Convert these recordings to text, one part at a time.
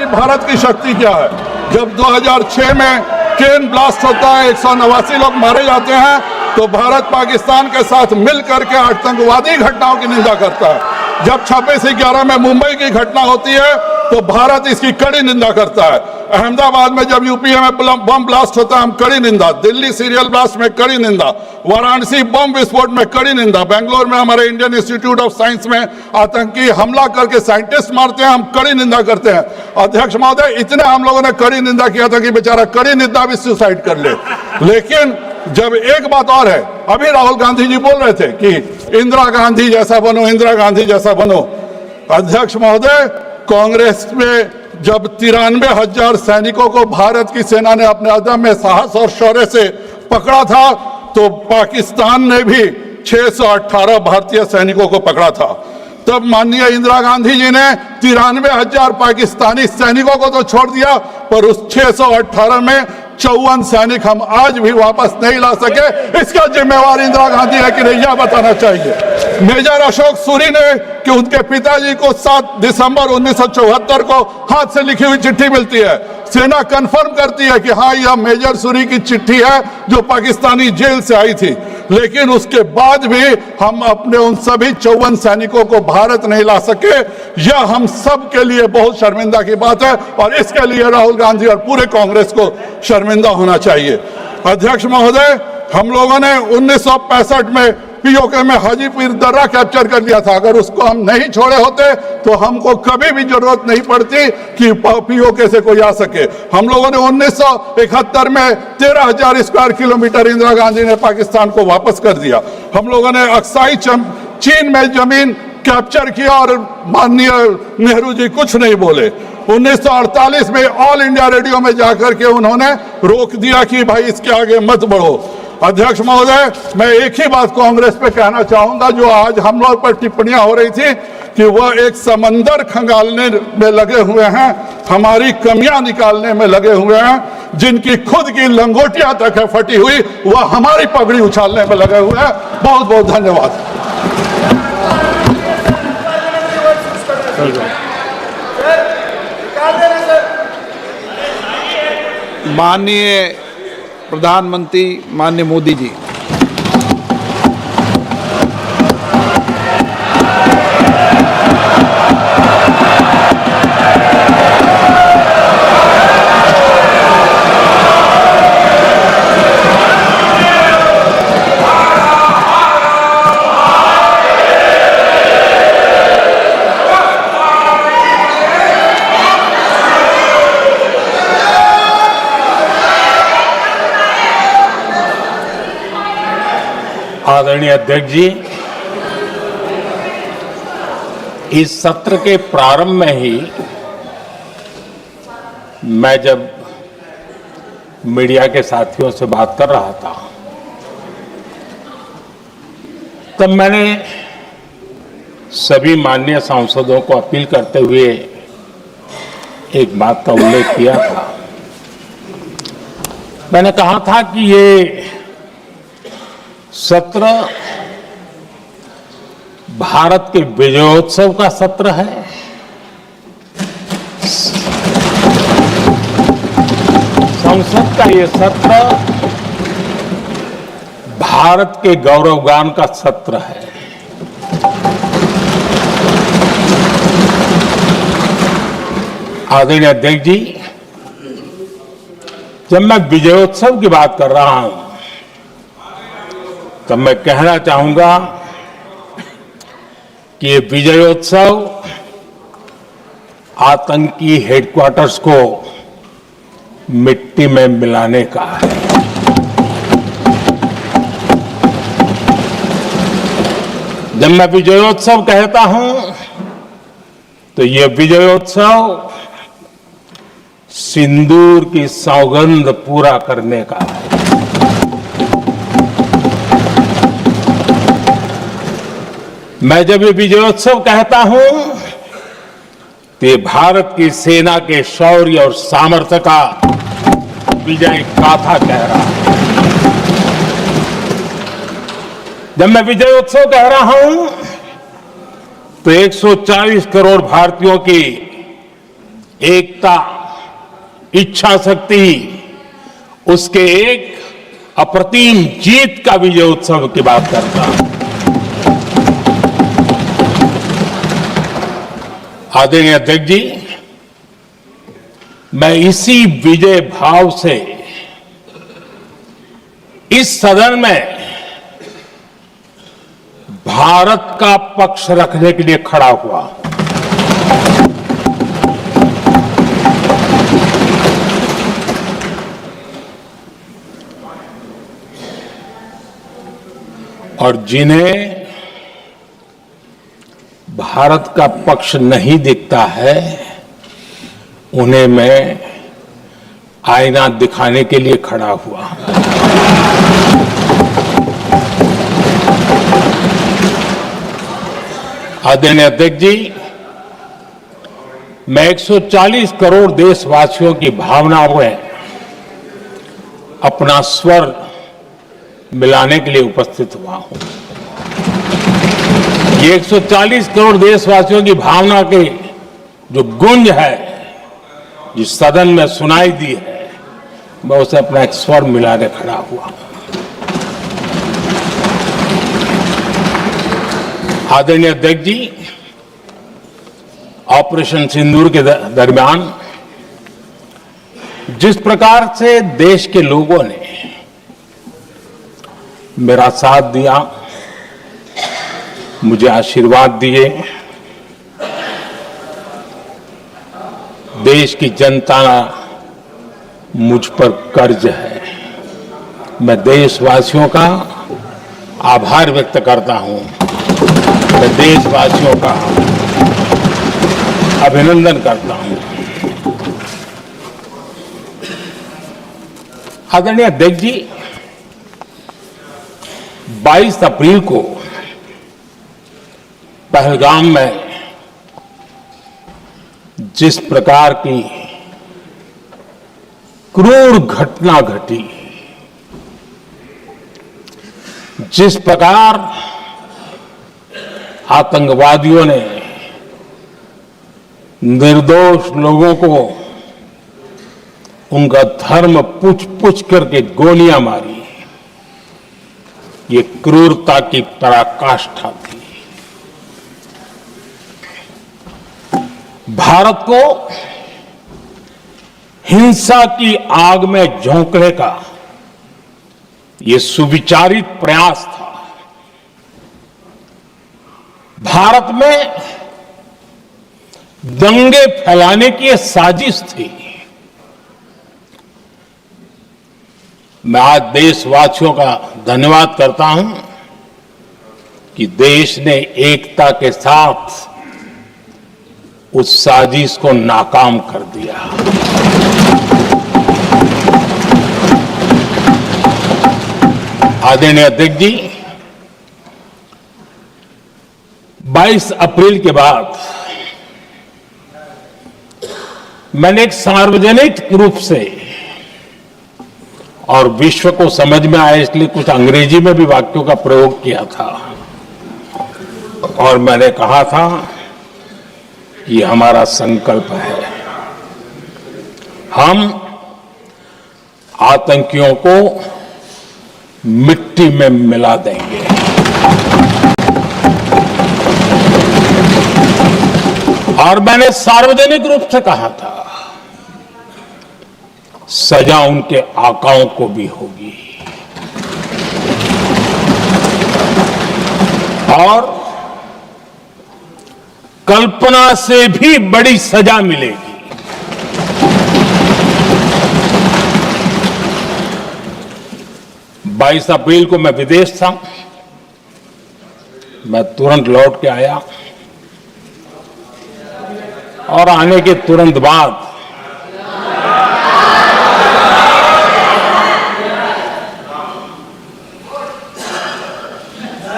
कि भारत की शक्ति क्या है। जब 2006 में ट्रेन ब्लास्ट होता है, 189 लोग मारे जाते हैं, तो भारत पाकिस्तान के साथ मिल करके आतंकवादी घटनाओं की निंदा करता है। जब 26/11 में मुंबई की घटना होती है तो भारत इसकी कड़ी निंदा करता है। अहमदाबाद में जब यूपीए में बम ब्लास्ट होता है, हम कड़ी निंदा। दिल्ली सीरियल ब्लास्ट में कड़ी निंदा। वाराणसी बम विस्फोट में कड़ी निंदा। बेंगलोर में हमारे इंडियन इंस्टीट्यूट ऑफ साइंस में आतंकी हमला करके साइंटिस्ट मारते हैं, हम कड़ी निंदा करते हैं। अध्यक्ष महोदय, इतने हम लोगों ने कड़ी निंदा किया था कि बेचारा कड़ी निंदा भी सुसाइड कर ले। लेकिन जब एक बात और है, अभी राहुल गांधी जी बोल रहे थे कि इंदिरा गांधी जैसा बनो, इंदिरा गांधी जैसा बनो। अध्यक्ष महोदय, कांग्रेस में जब 93,000 सैनिकों को भारत की सेना ने अपने अदम्य साहस और शौर्य से पकड़ा था, तो पाकिस्तान ने भी 618 भारतीय सैनिकों को पकड़ा था। तब माननीय इंदिरा गांधी जी ने 93,000 पाकिस्तानी सैनिकों को तो छोड़ दिया, पर उस 618 में 54 सैनिक हम आज भी वापस नहीं ला सके। इसका जिम्मेवार इंदिरा गांधी है कि नहीं, यह बताना चाहिए। मेजर अशोक सूरी ने कि उनके पिताजी को 7 दिसंबर 1974 को हाथ से लिखी हुई चिट्ठी मिलती है। सेना कंफर्म करती है कि हाँ, यह मेजर सूरी की चिट्ठी है जो पाकिस्तानी जेल से आई थी। लेकिन उसके बाद भी हम अपने उन सभी 54 सैनिकों को भारत नहीं ला सके। यह हम सब के लिए बहुत शर्मिंदा की बात है और इसके लिए राहुल गांधी और पूरे कांग्रेस को शर्मिंदा होना चाहिए। अध्यक्ष महोदय, हम लोगों ने 1965 में पीओके में हाजीपुर दर्रा कैप्चर कर लिया था। अगर उसको हम नहीं छोड़े होते तो हमको कभी भी जरूरत नहीं पड़ती कि पीओके से कोई आ सके। हम लोगों ने 1971 में 13,000 स्क्वायर किलोमीटर इंदिरा गांधी ने पाकिस्तान को वापस कर दिया। हम लोगों ने अक्साई चीन में जमीन कैप्चर किया और माननीय नेहरू जी कुछ नहीं बोले। 1948 में ऑल इंडिया रेडियो में जाकर के उन्होंने रोक दिया कि भाई इसके आगे मत बढ़ो। अध्यक्ष महोदय, मैं एक ही बात कांग्रेस पे कहना चाहूंगा, जो आज हम लोग पर टिप्पणियां हो रही थी कि वह एक समंदर खंगालने में लगे हुए हैं, हमारी कमियां निकालने में लगे हुए हैं। जिनकी खुद की लंगोटियां तक है फटी हुई, वह हमारी पगड़ी उछालने में लगे हुए हैं। बहुत बहुत धन्यवाद। माननीय प्रधानमंत्री माननीय मोदी जी, आदरणीय अध्यक्ष जी, इस सत्र के प्रारंभ में ही मैं जब मीडिया के साथियों से बात कर रहा था, तब मैंने सभी माननीय सांसदों को अपील करते हुए एक बात का उल्लेख किया था। मैंने कहा था कि ये सत्र भारत के विजयोत्सव का सत्र है। संसद का ये सत्र भारत के गौरवगान का सत्र है। आदरणीय अध्यक्ष जी, जब मैं विजयोत्सव की बात कर रहा हूं तब मैं कहना चाहूंगा कि ये विजयोत्सव आतंकी हेडक्वार्टर्स को मिट्टी में मिलाने का है। जब मैं विजयोत्सव कहता हूं तो ये विजयोत्सव सिंदूर की सौगंध पूरा करने का है। मैं जब ये विजयोत्सव कहता हूं तो ये भारत की सेना के शौर्य और सामर्थ्य का विजय गाथा कह रहा है। जब मैं विजयोत्सव कह रहा हूं तो 140 करोड़ भारतीयों की एकता, इच्छा शक्ति उसके एक अप्रतिम जीत का विजय उत्सव की बात करता हूं। आदरणीय अध्यक्ष जी, मैं इसी विजय भाव से इस सदन में भारत का पक्ष रखने के लिए खड़ा हुआ। और जिन्हें भारत का पक्ष नहीं दिखता है, उन्हें मैं आईना दिखाने के लिए खड़ा हुआ। आदरणीय अध्यक्ष जी, मैं 140 करोड़ देशवासियों की भावनाओं में अपना स्वर मिलाने के लिए उपस्थित हुआ हूं। ये 140 करोड़ देशवासियों की भावना की जो गूंज है, जिस सदन में सुनाई दी है, मैं उसे अपना एक स्वर मिलाने खड़ा हुआ। आदरणीय अध्यक्ष जी, ऑपरेशन सिंदूर के दरमियान जिस प्रकार से देश के लोगों ने मेरा साथ दिया, मुझे आशीर्वाद दिए, देश की जनता मुझ पर कर्ज है। मैं देशवासियों का आभार व्यक्त करता हूं। मैं देशवासियों का अभिनंदन करता हूं। आदरणीय अध्यक्ष जी, 22 अप्रैल को पहलगाम में जिस प्रकार की क्रूर घटना घटी, जिस प्रकार आतंकवादियों ने निर्दोष लोगों को उनका धर्म पूछ पूछ करके गोलियां मारी, ये क्रूरता की पराकाष्ठा थी। भारत को हिंसा की आग में झोंकने का ये सुविचारित प्रयास था। भारत में दंगे फैलाने की ये साजिश थी। मैं आज देशवासियों का धन्यवाद करता हूं कि देश ने एकता के साथ उस साजिश को नाकाम कर दिया। आदरणीय अध्यक्ष जी, 22 अप्रैल के बाद मैंने एक सार्वजनिक रूप से, और विश्व को समझ में आए इसलिए कुछ अंग्रेजी में भी वाक्यों का प्रयोग किया था, और मैंने कहा था ये हमारा संकल्प है, हम आतंकियों को मिट्टी में मिला देंगे। और मैंने सार्वजनिक रूप से कहा था सजा उनके आकाओं को भी होगी, और कल्पना से भी बड़ी सजा मिलेगी। 22 अप्रैल को मैं विदेश था, मैं तुरंत लौट के आया, और आने के तुरंत बाद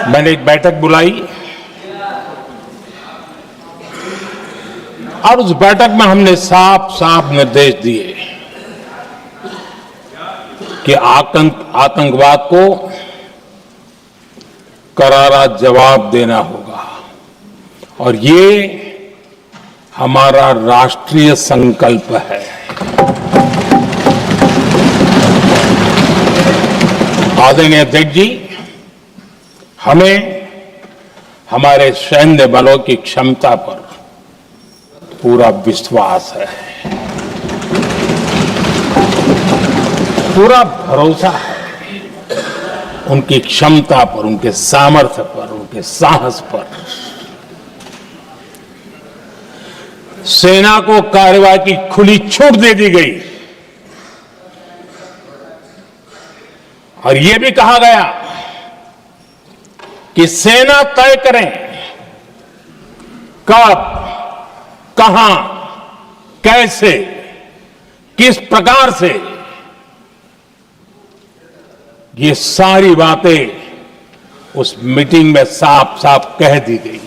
मैंने एक बैठक बुलाई, और उस बैठक में हमने साफ साफ निर्देश दिए कि आतंकवाद को करारा जवाब देना होगा, और ये हमारा राष्ट्रीय संकल्प है। आदरणीय अध्यक्ष जी, हमें हमारे सैन्य बलों की क्षमता पर पूरा विश्वास है, पूरा भरोसा है उनकी क्षमता पर, उनके सामर्थ्य पर, उनके साहस पर। सेना को कार्रवाई की खुली छूट दे दी गई और यह भी कहा गया कि सेना तय करें कब, कहां, कैसे, किस प्रकार से। ये सारी बातें उस मीटिंग में साफ साफ कह दी गई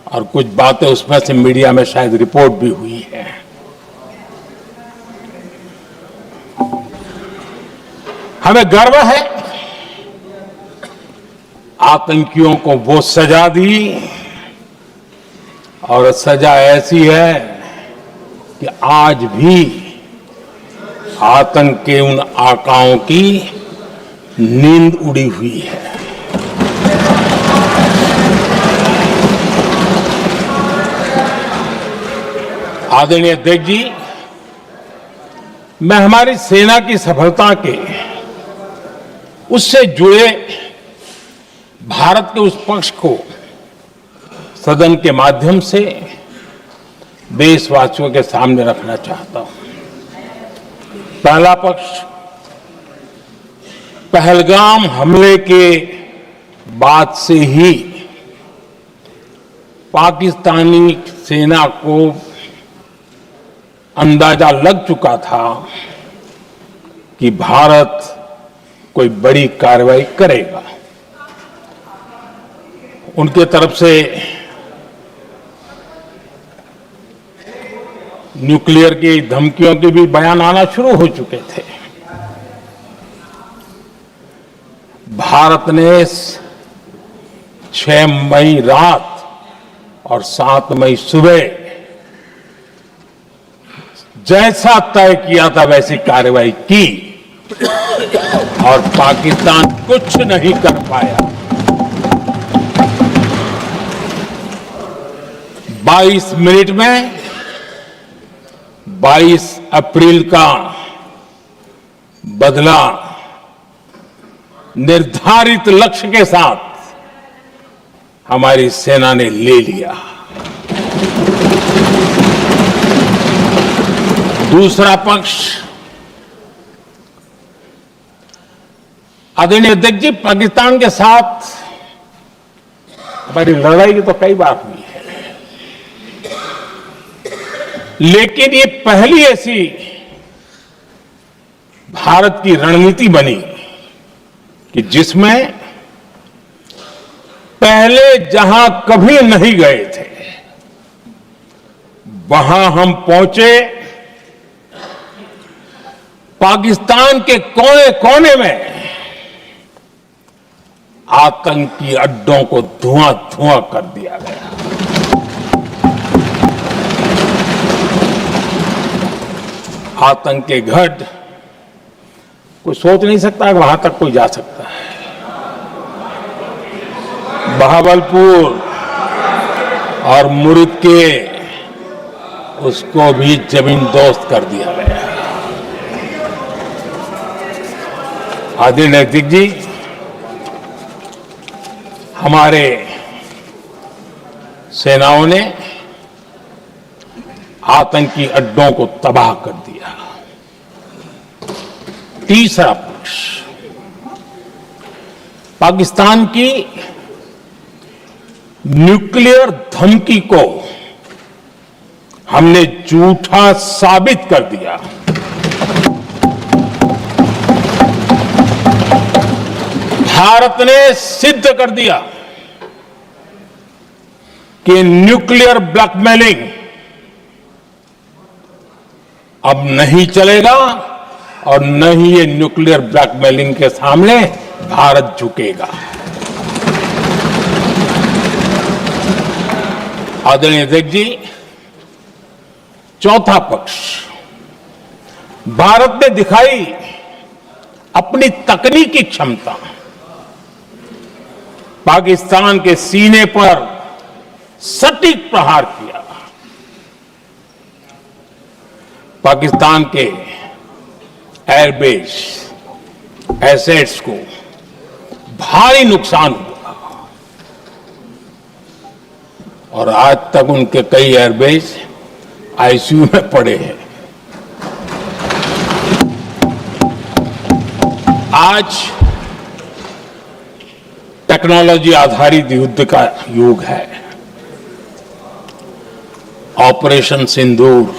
और कुछ बातें उसमें से मीडिया में शायद रिपोर्ट भी हुई है। हमें गर्व है आतंकियों को वो सजा दी और सजा ऐसी है कि आज भी आतंक के उन आकाओं की नींद उड़ी हुई है। आदरणीय अध्यक्ष जी, मैं हमारी सेना की सफलता के उससे जुड़े भारत के उस पक्ष को सदन के माध्यम से देशवासियों के सामने रखना चाहता हूं। पहला पक्ष, पहलगाम हमले के बाद से ही पाकिस्तानी सेना को अंदाजा लग चुका था कि भारत कोई बड़ी कार्रवाई करेगा। उनके तरफ से न्यूक्लियर की धमकियों के भी बयान आना शुरू हो चुके थे। भारत ने 6 मई रात और 7 मई सुबह जैसा तय किया था वैसी कार्रवाई की और पाकिस्तान कुछ नहीं कर पाया। 22 मिनट में 22 अप्रैल का बदला निर्धारित लक्ष्य के साथ हमारी सेना ने ले लिया। दूसरा पक्ष, आदरणीय अध्यक्ष जी, पाकिस्तान के साथ हमारी लड़ाई तो कई बार हुई है, लेकिन ये पहली ऐसी भारत की रणनीति बनी कि जिसमें पहले जहां कभी नहीं गए थे वहां हम पहुंचे। पाकिस्तान के कोने कोने में आतंकी अड्डों को धुआं धुआं कर दिया गया। आतंक के गढ़ कोई सोच नहीं सकता कि वहां तक कोई जा सकता है। बहावलपुर और मुर्ग के उसको भी जमीन दोस्त कर दिया गया। आदरणीय अध्यक्ष जी, हमारे सेनाओं ने आतंकी अड्डों को तबाह कर दिया। तीसरा पक्ष, पाकिस्तान की न्यूक्लियर धमकी को हमने झूठा साबित कर दिया। भारत ने सिद्ध कर दिया कि न्यूक्लियर ब्लैकमेलिंग अब नहीं चलेगा और न ही ये न्यूक्लियर ब्लैकमेलिंग के सामने भारत झुकेगा। आदरणीय अध्यक्ष जी, चौथा पक्ष, भारत ने दिखाई अपनी तकनीकी क्षमता। पाकिस्तान के सीने पर सटीक प्रहार किया। पाकिस्तान के एयरबेस एसेट्स को भारी नुकसान हुआ और आज तक उनके कई एयरबेस आईसीयू में पड़े हैं। आज टेक्नोलॉजी आधारित युद्ध का युग है। ऑपरेशन सिंदूर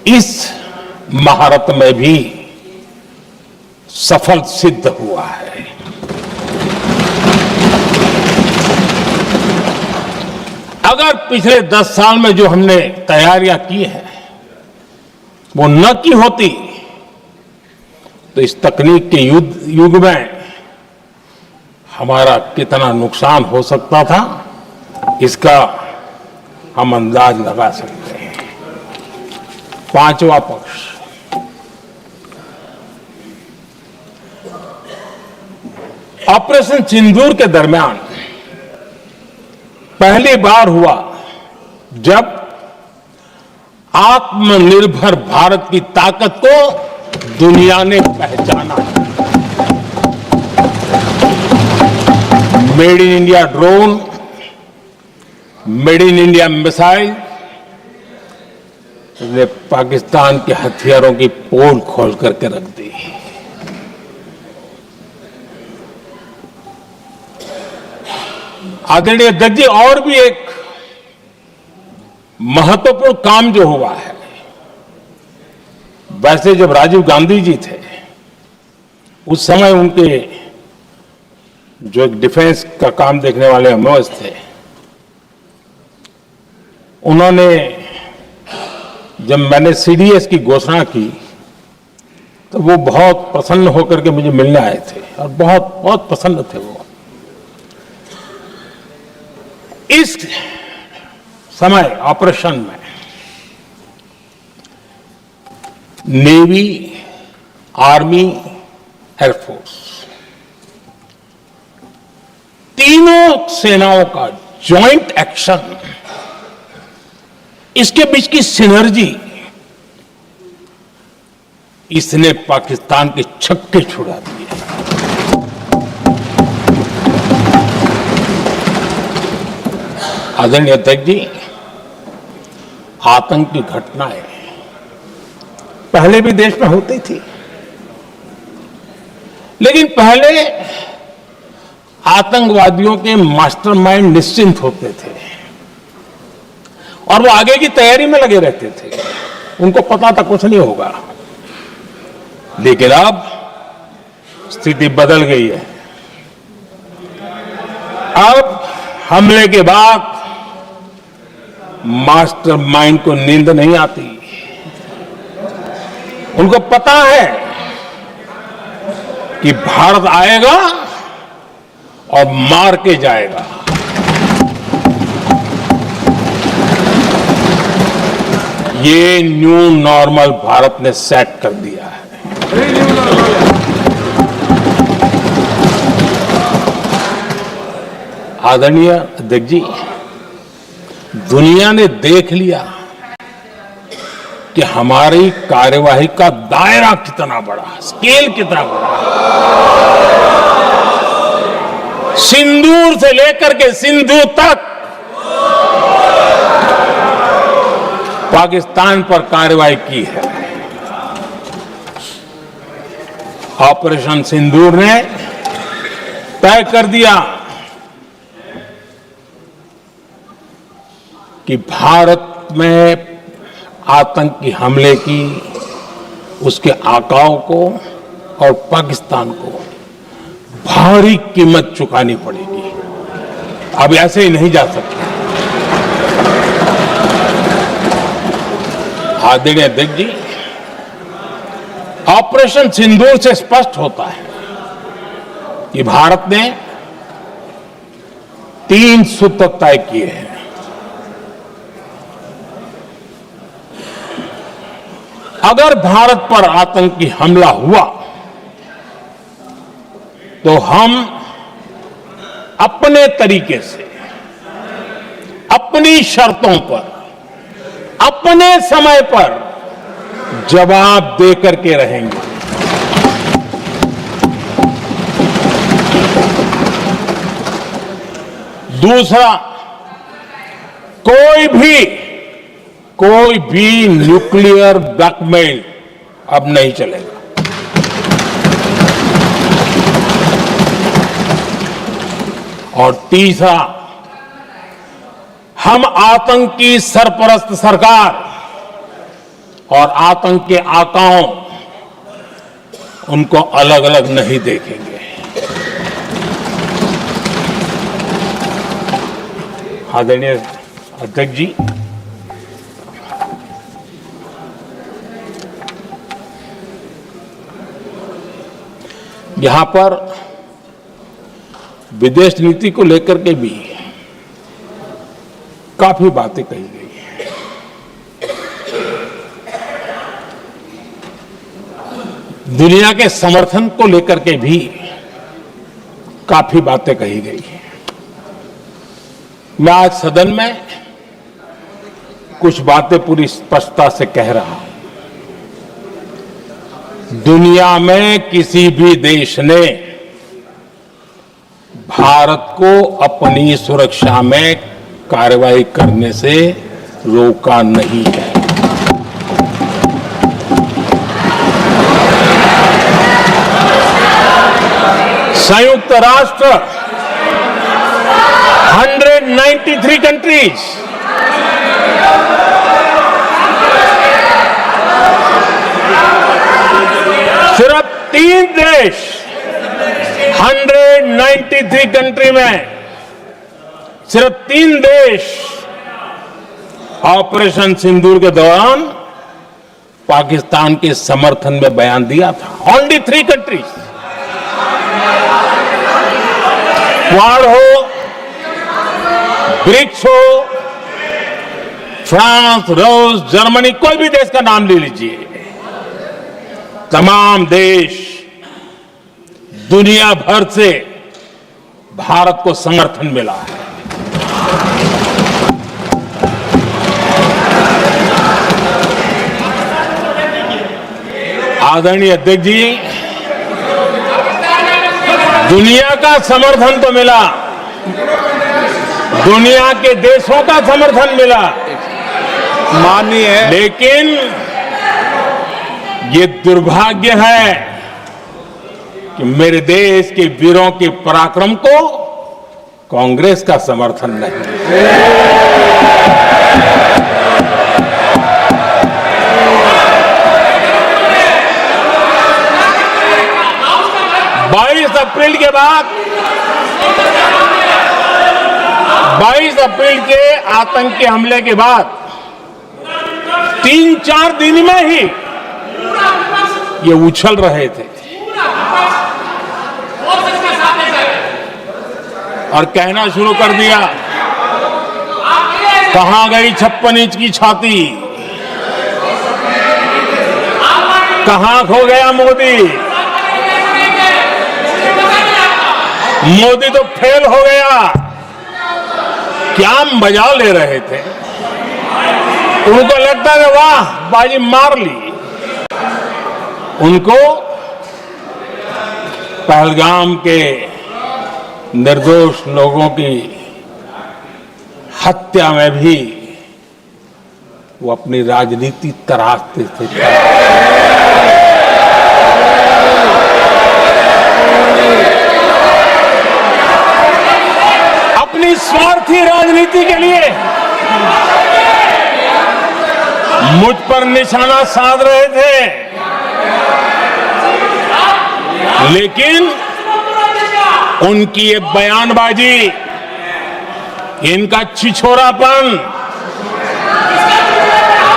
इस महारत में भी सफल सिद्ध हुआ है। अगर पिछले 10 साल में जो हमने तैयारियां की हैं वो न की होती तो इस तकनीक के युग में हमारा कितना नुकसान हो सकता था, इसका हम अंदाज लगा सकते हैं। पांचवा पक्ष, ऑपरेशन सिंदूर के दरमियान पहली बार हुआ जब आत्मनिर्भर भारत की ताकत को दुनिया ने पहचाना। Made in India drone, made in India missile ने पाकिस्तान के हथियारों की पोल खोल करके रख दी। आदरणीय अध्यक्ष जी, और भी एक महत्वपूर्ण काम जो हुआ है, वैसे जब राजीव गांधी जी थे उस समय उनके जो एक डिफेंस का काम देखने वाले एमओएस थे, उन्होंने जब मैंने सीडीएस की घोषणा की तो वो बहुत प्रसन्न होकर के मुझे मिलने आए थे और बहुत बहुत प्रसन्न थे वो। इस समय ऑपरेशन में नेवी, आर्मी, एयरफोर्स तीनों सेनाओं का जॉइंट एक्शन, इसके बीच की सिनर्जी, इसने पाकिस्तान के छक्के छुड़ा दिए। आदरणीय अध्यक्ष जी, आतंक की घटनाएं पहले भी देश में होती थी, लेकिन पहले आतंकवादियों के मास्टरमाइंड निश्चिंत होते थे और वो आगे की तैयारी में लगे रहते थे, उनको पता था कुछ नहीं होगा। लेकिन अब स्थिति बदल गई है। अब हमले के बाद मास्टरमाइंड को नींद नहीं आती। उनको पता है कि भारत आएगा और मार के जाएगा। ये न्यू नॉर्मल भारत ने सेट कर दिया है। आदरणीय अध्यक्ष जी, दुनिया ने देख लिया कि हमारी कार्यवाही का दायरा कितना बड़ा, स्केल कितना बड़ा। सिंदूर से लेकर के सिंधु तक पाकिस्तान पर कार्रवाई की है। ऑपरेशन सिंदूर ने तय कर दिया कि भारत में आतंकी हमले की, उसके आकाओं को और पाकिस्तान को भारी कीमत चुकानी पड़ेगी। अब ऐसे ही नहीं जा सकते। आदरणीय अध्यक्ष जी, ऑपरेशन सिंदूर से स्पष्ट होता है कि भारत ने 3 सूत्र तय किए हैं। अगर भारत पर आतंकी हमला हुआ तो हम अपने तरीके से, अपनी शर्तों पर, अपने समय पर जवाब देकर के रहेंगे। दूसरा, कोई भी न्यूक्लियर ब्लैकमेल अब नहीं चलेगा। और तीसरा, हम आतंक की सरपरस्त सरकार और आतंक के आकाओं उनको अलग अलग नहीं देखेंगे। आदरणीय अध्यक्ष जी, यहां पर विदेश नीति को लेकर के भी काफी बातें कही गई हैं। दुनिया के समर्थन को लेकर के भी काफी बातें कही गई हैं। मैं आज सदन में कुछ बातें पूरी स्पष्टता से कह रहा हूं। दुनिया में किसी भी देश ने भारत को अपनी सुरक्षा में कार्रवाई करने से रोका नहीं है। संयुक्त राष्ट्र 193 कंट्रीज सिर्फ 3 देश 193 कंट्री में सिर्फ 3 देश ऑपरेशन सिंदूर के दौरान पाकिस्तान के समर्थन में बयान दिया था। Only 3 countries. क्वाड हो, ब्रिक्स हो, फ्रांस, रूस, जर्मनी, कोई भी देश का नाम ले लीजिए, तमाम देश दुनिया भर से भारत को समर्थन मिला है। आदरणीय अध्यक्ष जी, दुनिया का समर्थन तो मिला, दुनिया के देशों का समर्थन मिला, माननीय, लेकिन ये दुर्भाग्य है कि मेरे देश के वीरों के पराक्रम को कांग्रेस का समर्थन नहीं। 22 अप्रैल के बाद 22 अप्रैल के आतंकी हमले के बाद 3-4 दिन में ही ये उछल रहे थे और कहना शुरू कर दिया, कहां गई 56 इंच की छाती, कहां खो गया मोदी, मोदी तो फेल हो गया। क्या मजा ले रहे थे, उनको लगता है वाह बाजी मार ली। उनको पहलगाम के निर्दोष लोगों की हत्या में भी वो अपनी राजनीति तराशते थे। अपनी स्वार्थी राजनीति के लिए मुझ पर निशाना साध रहे थे, लेकिन उनकी ये बयानबाजी, इनका छिछोरापन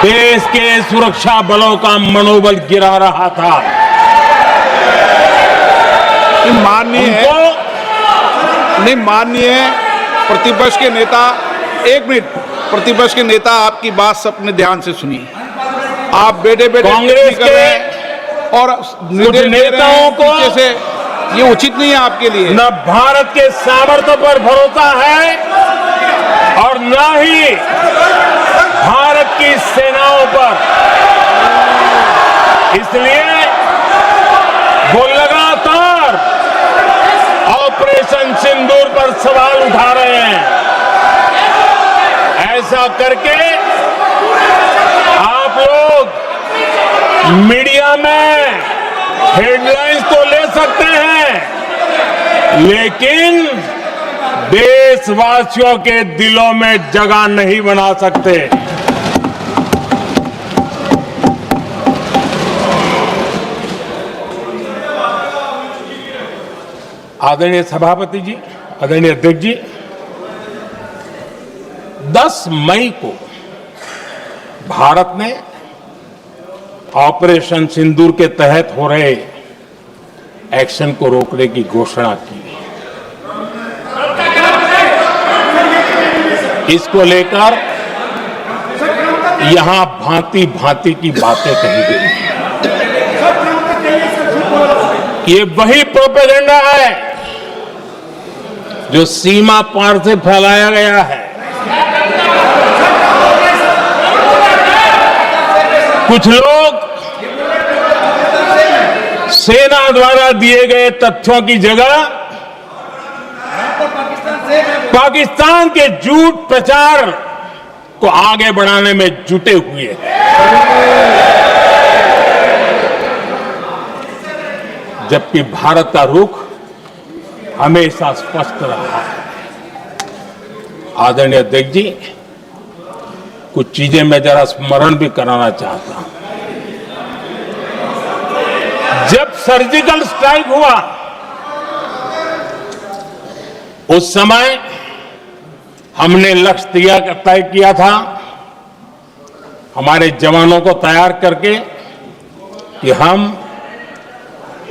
देश के सुरक्षा बलों का मनोबल गिरा रहा था। माननीय प्रतिपक्ष के नेता, 1 मिनट, प्रतिपक्ष के नेता आपकी बात सबने ध्यान से सुनी। आप बेटे बेटे कांग्रेस कर रहे हैं और निर्देश दे रहे नेताओं हैं को पीछे से, ये उचित नहीं है आपके लिए। न भारत के सामर्थ्य पर भरोसा है और न ही भारत की सेनाओं पर। इसलिए वो लगातार ऑपरेशन सिंदूर पर सवाल उठा रहे हैं। ऐसा करके आप लोग मीडिया में हेडलाइंस तो ले सकते हैं, लेकिन देशवासियों के दिलों में जगह नहीं बना सकते। आदरणीय सभापति जी, आदरणीय अध्यक्ष जी, 10 मई को भारत ने ऑपरेशन सिंदूर के तहत हो रहे एक्शन को रोकने की घोषणा की। इसको लेकर यहां भांति भांति की बातें कही गई। ये वही प्रोपेगेंडा है जो सीमा पार से फैलाया गया है। कुछ लोग सेना द्वारा दिए गए तथ्यों की जगह पाकिस्तान के झूठ प्रचार को आगे बढ़ाने में जुटे हुए हैं। जबकि भारत का रुख हमेशा स्पष्ट रहा है। आदरणीय अध्यक्ष जी, कुछ चीजें मैं जरा स्मरण भी कराना चाहता हूं। जब सर्जिकल स्ट्राइक हुआ उस समय हमने लक्ष्य तय किया था, हमारे जवानों को तैयार करके कि हम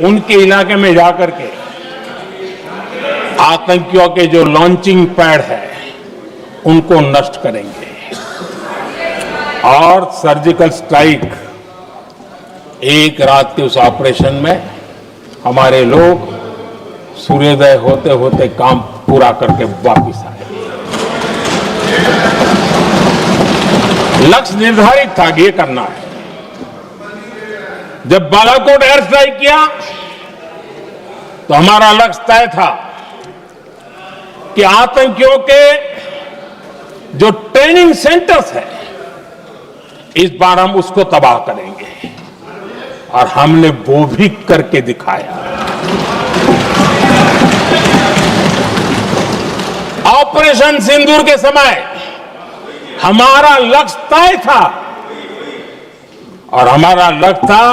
उनके इलाके में जाकर के आतंकियों के जो लॉन्चिंग पैड है उनको नष्ट करेंगे। और सर्जिकल स्ट्राइक, एक रात के उस ऑपरेशन में हमारे लोग सूर्योदय होते होते काम पूरा करके वापस आए। लक्ष्य निर्धारित था कि ये करना है। जब बालाकोट एयर स्ट्राइक किया तो हमारा लक्ष्य तय था कि आतंकियों के जो ट्रेनिंग सेंटर्स है इस बार हम उसको तबाह करेंगे, और हमने वो भी करके दिखाया। ऑपरेशन सिंदूर के समय हमारा लक्ष्य तय था, और हमारा लक्ष्य था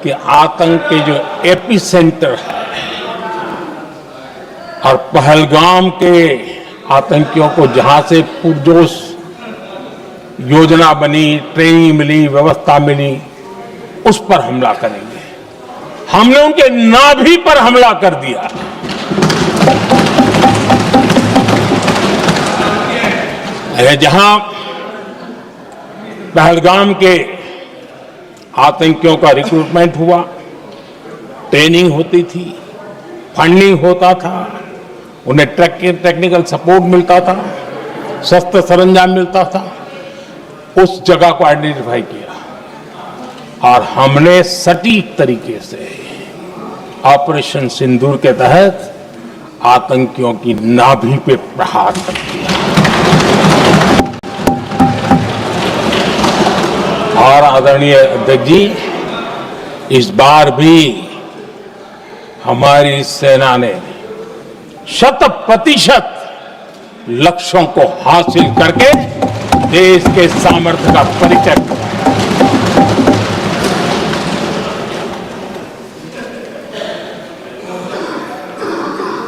कि आतंक के जो एपी सेंटर है और पहलगाम के आतंकियों को जहां से पुरजोश योजना बनी, ट्रेनिंग मिली, व्यवस्था मिली, उस पर हमला करेंगे। हमने उनके नाभि पर हमला कर दिया। जहां पहलगाम के आतंकियों का रिक्रूटमेंट हुआ, ट्रेनिंग होती थी, फंडिंग होता था, उन्हें टेक्निकल सपोर्ट मिलता था, शस्त्र सरंजाम मिलता था, उस जगह को आइडेंटिफाई किया और हमने सटीक तरीके से ऑपरेशन सिंदूर के तहत आतंकियों की नाभि पे प्रहार कर दिया। और आदरणीय अध्यक्ष जी, इस बार भी हमारी सेना ने 100% लक्ष्यों को हासिल करके देश के सामर्थ्य का परिचय कराया।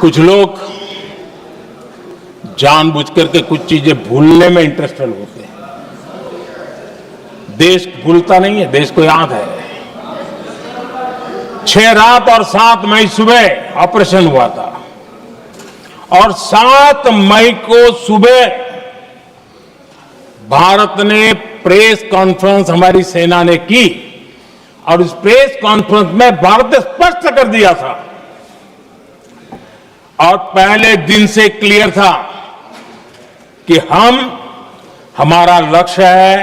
कुछ लोग जानबूझ करके कुछ चीजें भूलने में इंटरेस्टेड होते हैं। देश भूलता नहीं है, देश को याद है। 6 रात और 7 मई सुबह ऑपरेशन हुआ था, और 7 मई को सुबह भारत ने प्रेस कॉन्फ्रेंस हमारी सेना ने की और उस प्रेस कॉन्फ्रेंस में भारत ने स्पष्ट कर दिया था और पहले दिन से क्लियर था कि हमारा लक्ष्य है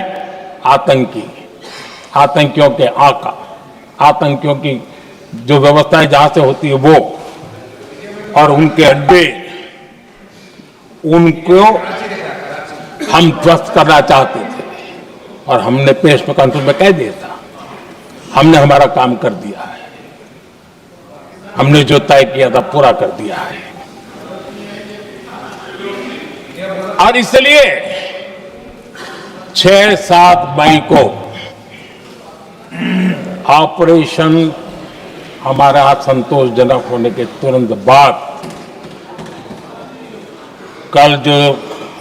आतंकियों के आका, आतंकियों की जो व्यवस्थाएं जहां से होती है वो और उनके अड्डे, उनको हम ध्वस्त करना चाहते थे और हमने प्रेस कॉन्फ्रेंस में कह दिया था, हमने हमारा काम कर दिया है, हमने जो तय किया था पूरा कर दिया है। और इसलिए 6-7 मई को ऑपरेशन हमारा संतोषजनक होने के तुरंत बाद कल जो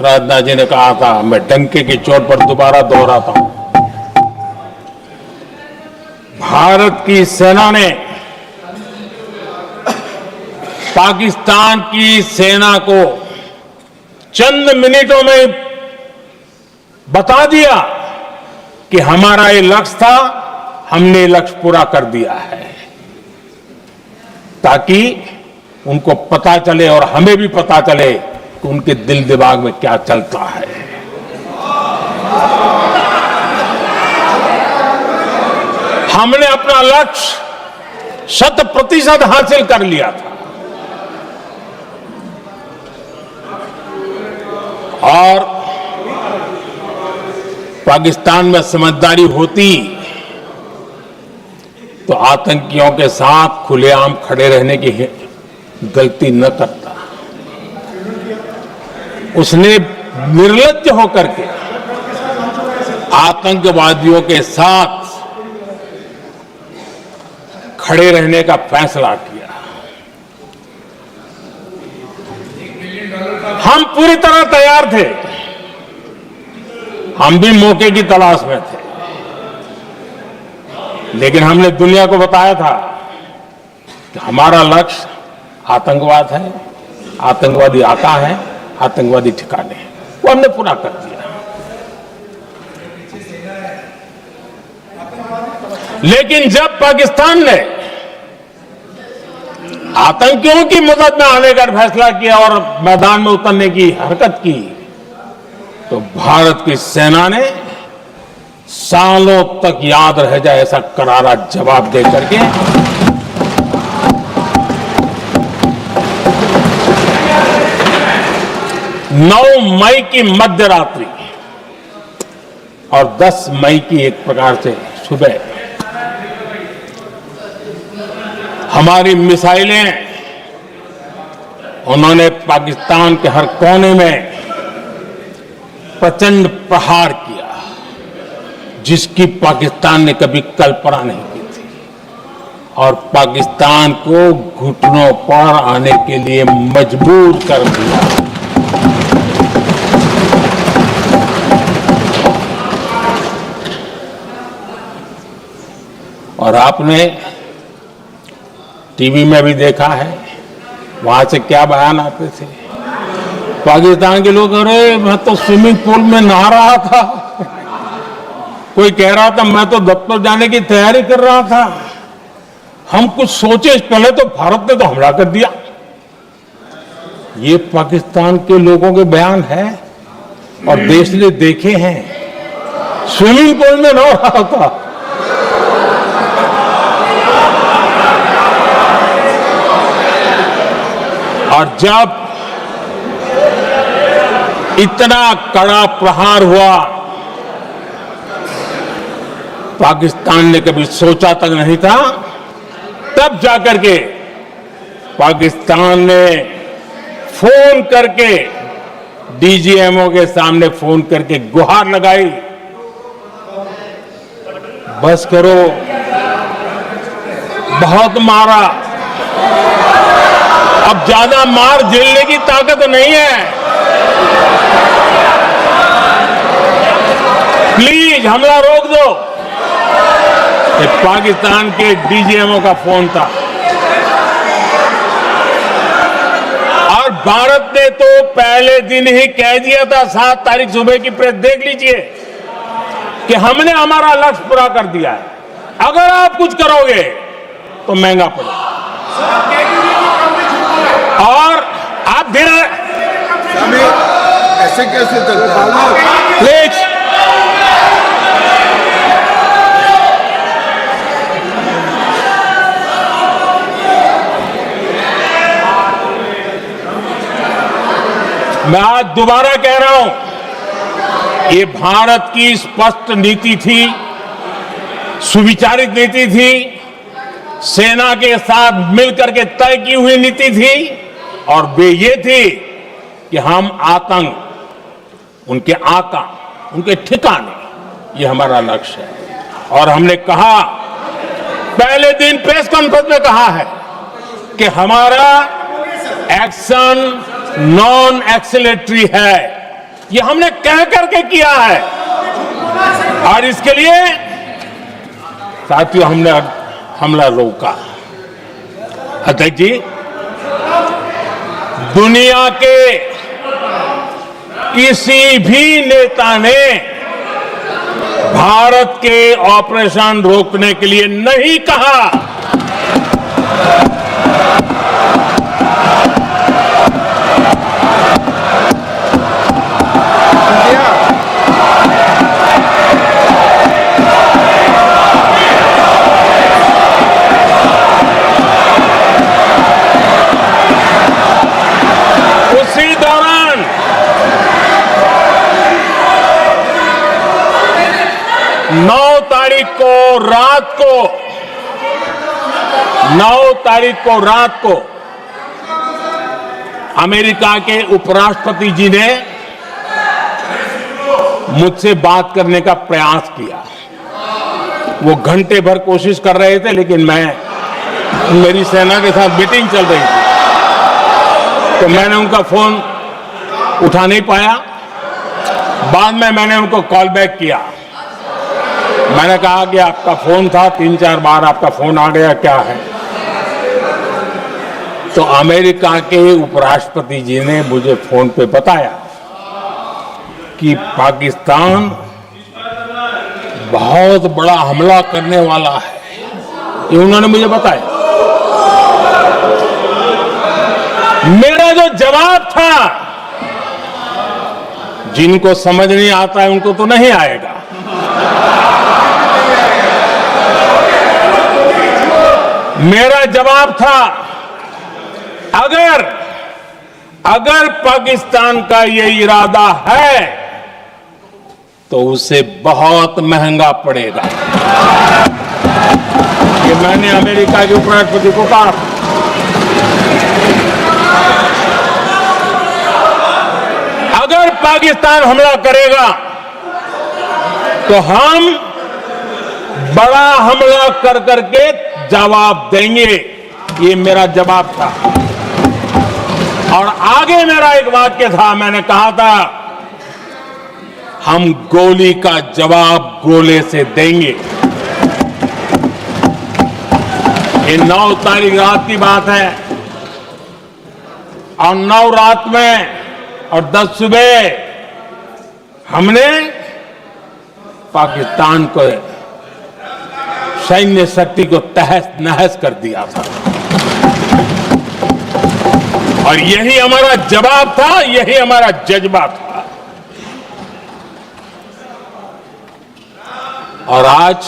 राजनाथ जी ने कहा था, मैं डंके की चोट पर दोबारा दोहराता हूं, भारत की सेना ने पाकिस्तान की सेना को चंद मिनटों में बता दिया कि हमारा ये लक्ष्य था, हमने ये लक्ष्य पूरा कर दिया है, ताकि उनको पता चले और हमें भी पता चले कि उनके दिल दिमाग में क्या चलता है। हमने अपना लक्ष्य 100% हासिल कर लिया था और पाकिस्तान में समझदारी होती तो आतंकियों के साथ खुलेआम खड़े रहने की गलती न करता। उसने निर्लज्ज होकर के आतंकवादियों के साथ खड़े रहने का फैसला किया। हम पूरी तरह तैयार थे, हम भी मौके की तलाश में थे, लेकिन हमने दुनिया को बताया था कि हमारा लक्ष्य आतंकवाद है, आतंकवादी आता है, आतंकवादी ठिकाने हैं, वो हमने पूरा कर दिया। लेकिन जब पाकिस्तान ने आतंकियों की मदद में आने का फैसला किया और मैदान में उतरने की हरकत की, तो भारत की सेना ने सालों तक याद रह जाए ऐसा करारा जवाब दे करके नौ मई की मध्य रात्रि और 10 मई की एक प्रकार से सुबह हमारी मिसाइलें उन्होंने पाकिस्तान के हर कोने में प्रचंड प्रहार किया, जिसकी पाकिस्तान ने कभी कल्पना नहीं की थी और पाकिस्तान को घुटनों पर आने के लिए मजबूर कर दिया। और आपने टीवी में भी देखा है, वहां से क्या बयान आते थे पाकिस्तान के लोग, अरे मैं तो स्विमिंग पूल में नहा रहा था, कोई कह रहा था मैं तो दफ्तर जाने की तैयारी कर रहा था, हम कुछ सोचे पहले तो भारत ने तो हमला कर दिया। ये पाकिस्तान के लोगों के बयान है और देश ने देखे हैं, स्विमिंग पूल में नहा रहा था। और जब इतना कड़ा प्रहार हुआ, पाकिस्तान ने कभी सोचा तक नहीं था, तब जाकर के पाकिस्तान ने फोन करके डीजीएमओ के सामने फोन करके गुहार लगाई, बस करो, बहुत मारा, अब ज्यादा मार झेलने की ताकत नहीं है, प्लीज हमला रोक दो। ये पाकिस्तान के डीजीएमओ का फोन था और भारत ने तो पहले दिन ही कह दिया था, 7 तारीख सुबह की प्रेस देख लीजिए, कि हमने हमारा लक्ष्य पूरा कर दिया है। अगर आप कुछ करोगे तो महंगा पड़ेगा। और आप धीरे ऐसे कैसे चलता है? प्लीज मैं आज दोबारा कह रहा हूं, ये भारत की स्पष्ट नीति थी, सुविचारित नीति थी, सेना के साथ मिलकर के तय की हुई नीति थी, और वे ये थी कि हम आतंक, उनके आका, उनके ठिकाने, ये हमारा लक्ष्य है। और हमने कहा, पहले दिन प्रेस कॉन्फ्रेंस में कहा है कि हमारा एक्शन नॉन एक्सीलरेटरी है। ये हमने कह करके किया है, और इसके लिए साथियों हमने हमला रोका। अध्यक्ष जी, दुनिया के किसी भी नेता ने भारत के ऑपरेशन रोकने के लिए नहीं कहा। उसी दौरान 9 तारीख को रात को अमेरिका के उपराष्ट्रपति जी ने मुझसे बात करने का प्रयास किया। वो घंटे भर कोशिश कर रहे थे, लेकिन मेरी सेना के साथ मीटिंग चल रही थी, तो मैंने उनका फोन उठा नहीं पाया। बाद में मैंने उनको कॉल बैक किया। मैंने कहा कि आपका फोन था, 3-4 बार आपका फोन आ गया, क्या है? तो अमेरिका के उपराष्ट्रपति जी ने मुझे फोन पे बताया कि पाकिस्तान बहुत बड़ा हमला करने वाला है, ये उन्होंने मुझे बताया। मेरा जो जवाब था, जिनको समझ नहीं आता है उनको तो नहीं आएगा, मेरा जवाब था, अगर पाकिस्तान का ये इरादा है तो उसे बहुत महंगा पड़ेगा। ये मैंने अमेरिका के उपराष्ट्रपति को कहा। अगर पाकिस्तान हमला करेगा तो हम बड़ा हमला कर करके जवाब देंगे, ये मेरा जवाब था। और आगे मेरा एक वाक्य था, मैंने कहा था, हम गोली का जवाब गोले से देंगे। ये 9 तारीख रात की बात है, और 9 रात में और 10 सुबह हमने पाकिस्तान को, सैन्य शक्ति को तहस नहस कर दिया था। और यही हमारा जवाब था, यही हमारा जज्बा था। और आज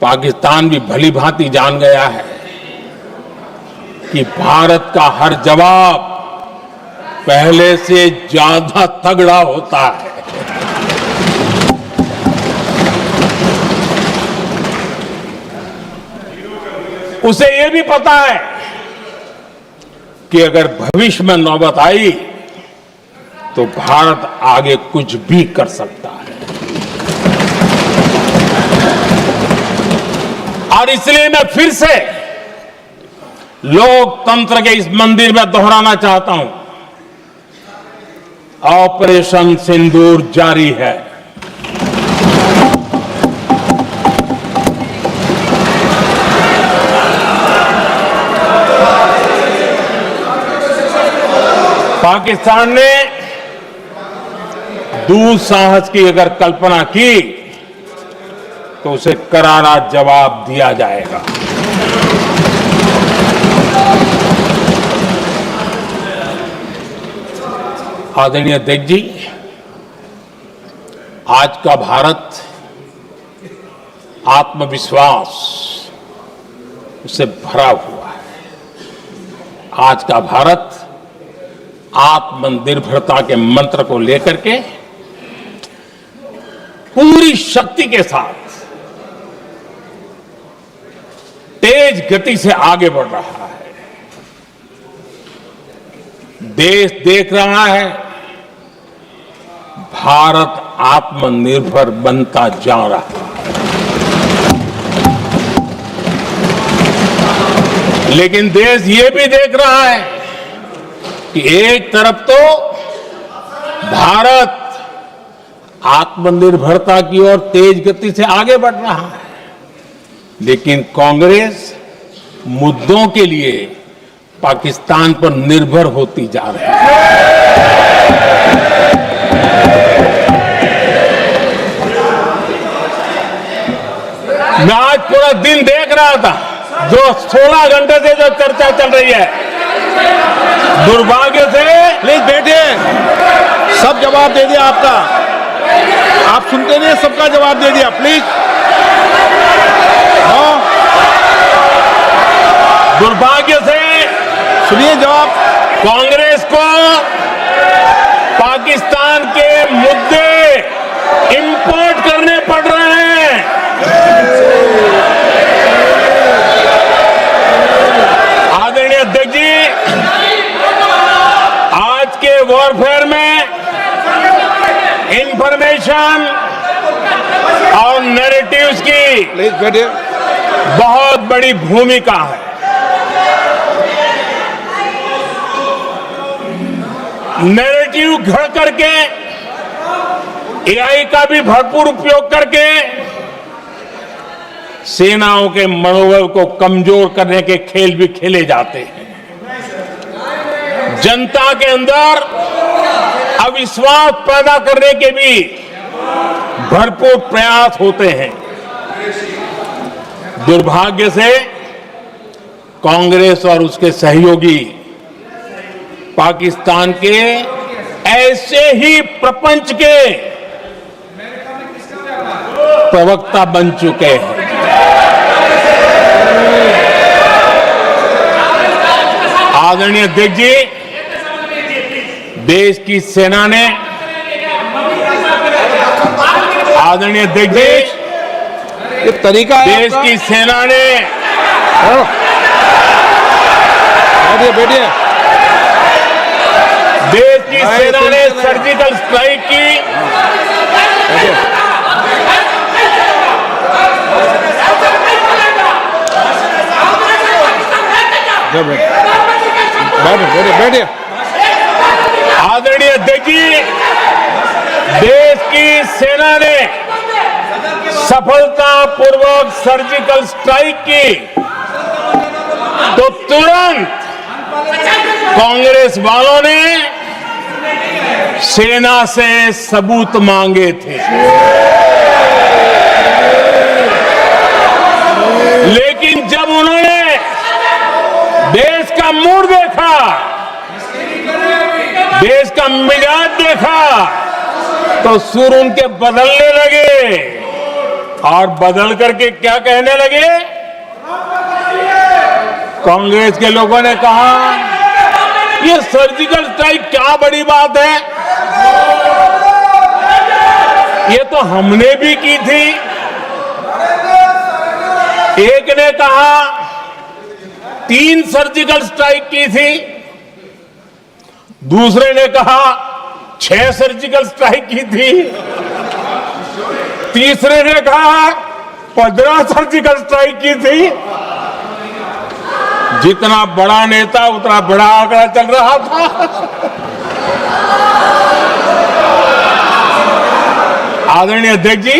पाकिस्तान भी भली भांति जान गया है कि भारत का हर जवाब पहले से ज्यादा तगड़ा होता है। उसे यह भी पता है कि अगर भविष्य में नौबत आई तो भारत आगे कुछ भी कर सकता है। और इसलिए मैं फिर से लोकतंत्र के इस मंदिर में दोहराना चाहता हूं, ऑपरेशन सिंदूर जारी है। पाकिस्तान ने दुस्साहस की अगर कल्पना की तो उसे करारा जवाब दिया जाएगा। आदरणीय अध्यक्ष जी, आज का भारत आत्मविश्वास से भरा हुआ है। आज का भारत आत्मनिर्भरता के मंत्र को लेकर के पूरी शक्ति के साथ तेज गति से आगे बढ़ रहा है। देश देख रहा है भारत आत्मनिर्भर बनता जा रहा है। लेकिन देश ये भी देख रहा है कि एक तरफ तो भारत आत्मनिर्भरता की ओर तेज गति से आगे बढ़ रहा है, लेकिन कांग्रेस मुद्दों के लिए पाकिस्तान पर निर्भर होती जा रही है। मैं आज पूरा दिन देख रहा था, जो 16 घंटे से जो चर्चा चल रही है, दुर्भाग्य से। प्लीज बैठिए, सब जवाब दे दिया आपका, आप सुनते नहीं, सबका जवाब दे दिया। प्लीज दुर्भाग्य से सुनिए जवाब। कांग्रेस को पाकिस्तान के मुद्दे इंपोर्ट करने पड़ रहे हैं। आदरणीय अध्यक्ष जी, आज के वॉरफेयर में इंफॉर्मेशन और नैरेटिव्स की प्लीज बैठिए। बहुत बड़ी भूमिका है। नैरेटिव घड़ करके, एआई का भी भरपूर उपयोग करके सेनाओं के मनोबल को कमजोर करने के खेल भी खेले जाते हैं। जनता के अंदर अविश्वास पैदा करने के भी भरपूर प्रयास होते हैं। दुर्भाग्य से कांग्रेस और उसके सहयोगी पाकिस्तान के ऐसे ही प्रपंच के प्रवक्ता बन चुके हैं। आदरणीय अध्यक्ष जी, देश की सेना ने, आदरणीय अध्यक्ष जी, ये तरीका है देश आपका? की सेना ने, बैठिए बैठिए। देश की सेना ने सर्जिकल स्ट्राइक की। बैठिए बैठिए। आदरणीय अध्यक्ष जी, देश की सेना ने सफलतापूर्वक सर्जिकल स्ट्राइक की तो तुरंत कांग्रेस वालों ने सेना से सबूत मांगे थे। लेकिन जब उन्होंने देश का मूड देखा, देश का मिजाज देखा, तो सुर उनके बदलने लगे और बदल करके क्या कहने लगे? कांग्रेस के लोगों ने कहा, ये सर्जिकल स्ट्राइक क्या बड़ी बात है, ये तो हमने भी की थी। एक ने कहा 3 सर्जिकल स्ट्राइक की थी, दूसरे ने कहा 6 सर्जिकल स्ट्राइक की थी, तीसरे ने कहा 15 सर्जिकल स्ट्राइक की थी। जितना बड़ा नेता उतना बड़ा आंकड़ा चल रहा था। आदरणीय अध्यक्ष जी,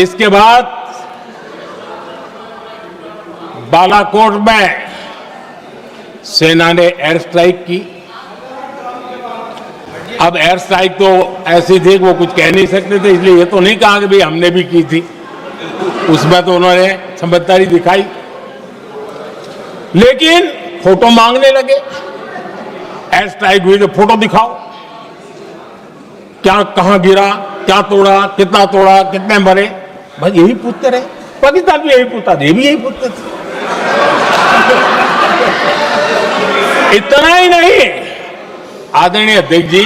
इसके बाद बालाकोट में सेना ने एयर स्ट्राइक की। अब एयर स्ट्राइक तो ऐसी थी कि वो कुछ कह नहीं सकते थे, इसलिए ये तो नहीं कहा कि भाई हमने भी की थी। उसमें तो उन्होंने समझदारी दिखाई, लेकिन फोटो मांगने लगे। एयर स्ट्राइक हुई तो फोटो दिखाओ, क्या कहां गिरा, क्या तोड़ा, कितना तोड़ा, कितने मरे, बस यही पूछते रहे। पाकिस्तान भी यही पूछता था, ये भी यही पूछते थे। इतना ही नहीं, आदरणीय अध्यक्ष जी,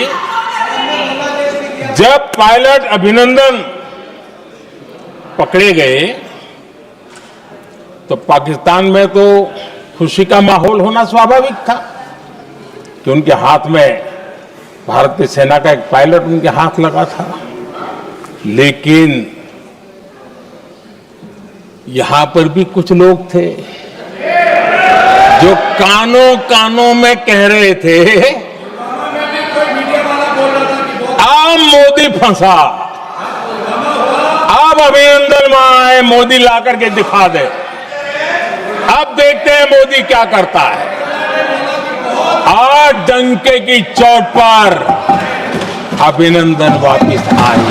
जब पायलट अभिनंदन पकड़े गए तो पाकिस्तान में तो खुशी का माहौल होना स्वाभाविक था कि उनके हाथ में भारत की सेना का एक पायलट उनके हाथ लगा था। लेकिन यहां पर भी कुछ लोग थे जो कानों कानों में कह रहे थे, अब मोदी फंसा, अब अभिनंदन वहां है, मोदी ला करके दिखा दे, अब देखते हैं मोदी क्या करता है। आज डंके की चोट पर अभिनंदन वापिस आए।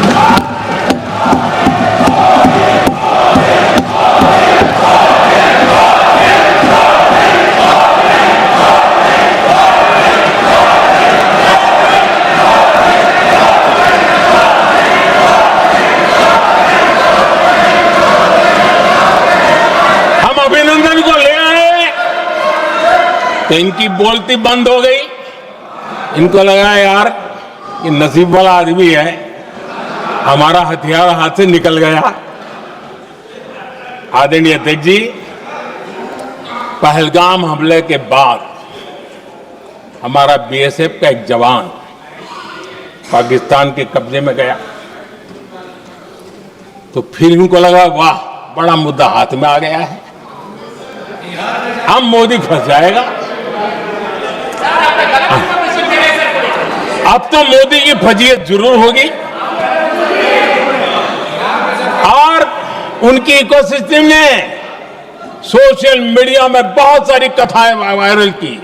अभिनंदन को ले आए तो इनकी बोलती बंद हो गई। इनको लगा यार कि नसीब वाला आदमी है, हमारा हथियार हाथ से निकल गया। आदरणीय अध्यक्ष जी, पहलगाम हमले के बाद हमारा बीएसएफ का एक जवान पाकिस्तान के कब्जे में गया तो फिर इनको लगा वाह, बड़ा मुद्दा हाथ में आ गया है, अब मोदी फंस जाएगा। अब तो मोदी की फजीयत जरूर होगी और उनकी इकोसिस्टम ने सोशल मीडिया में बहुत सारी कथाएं वायरल की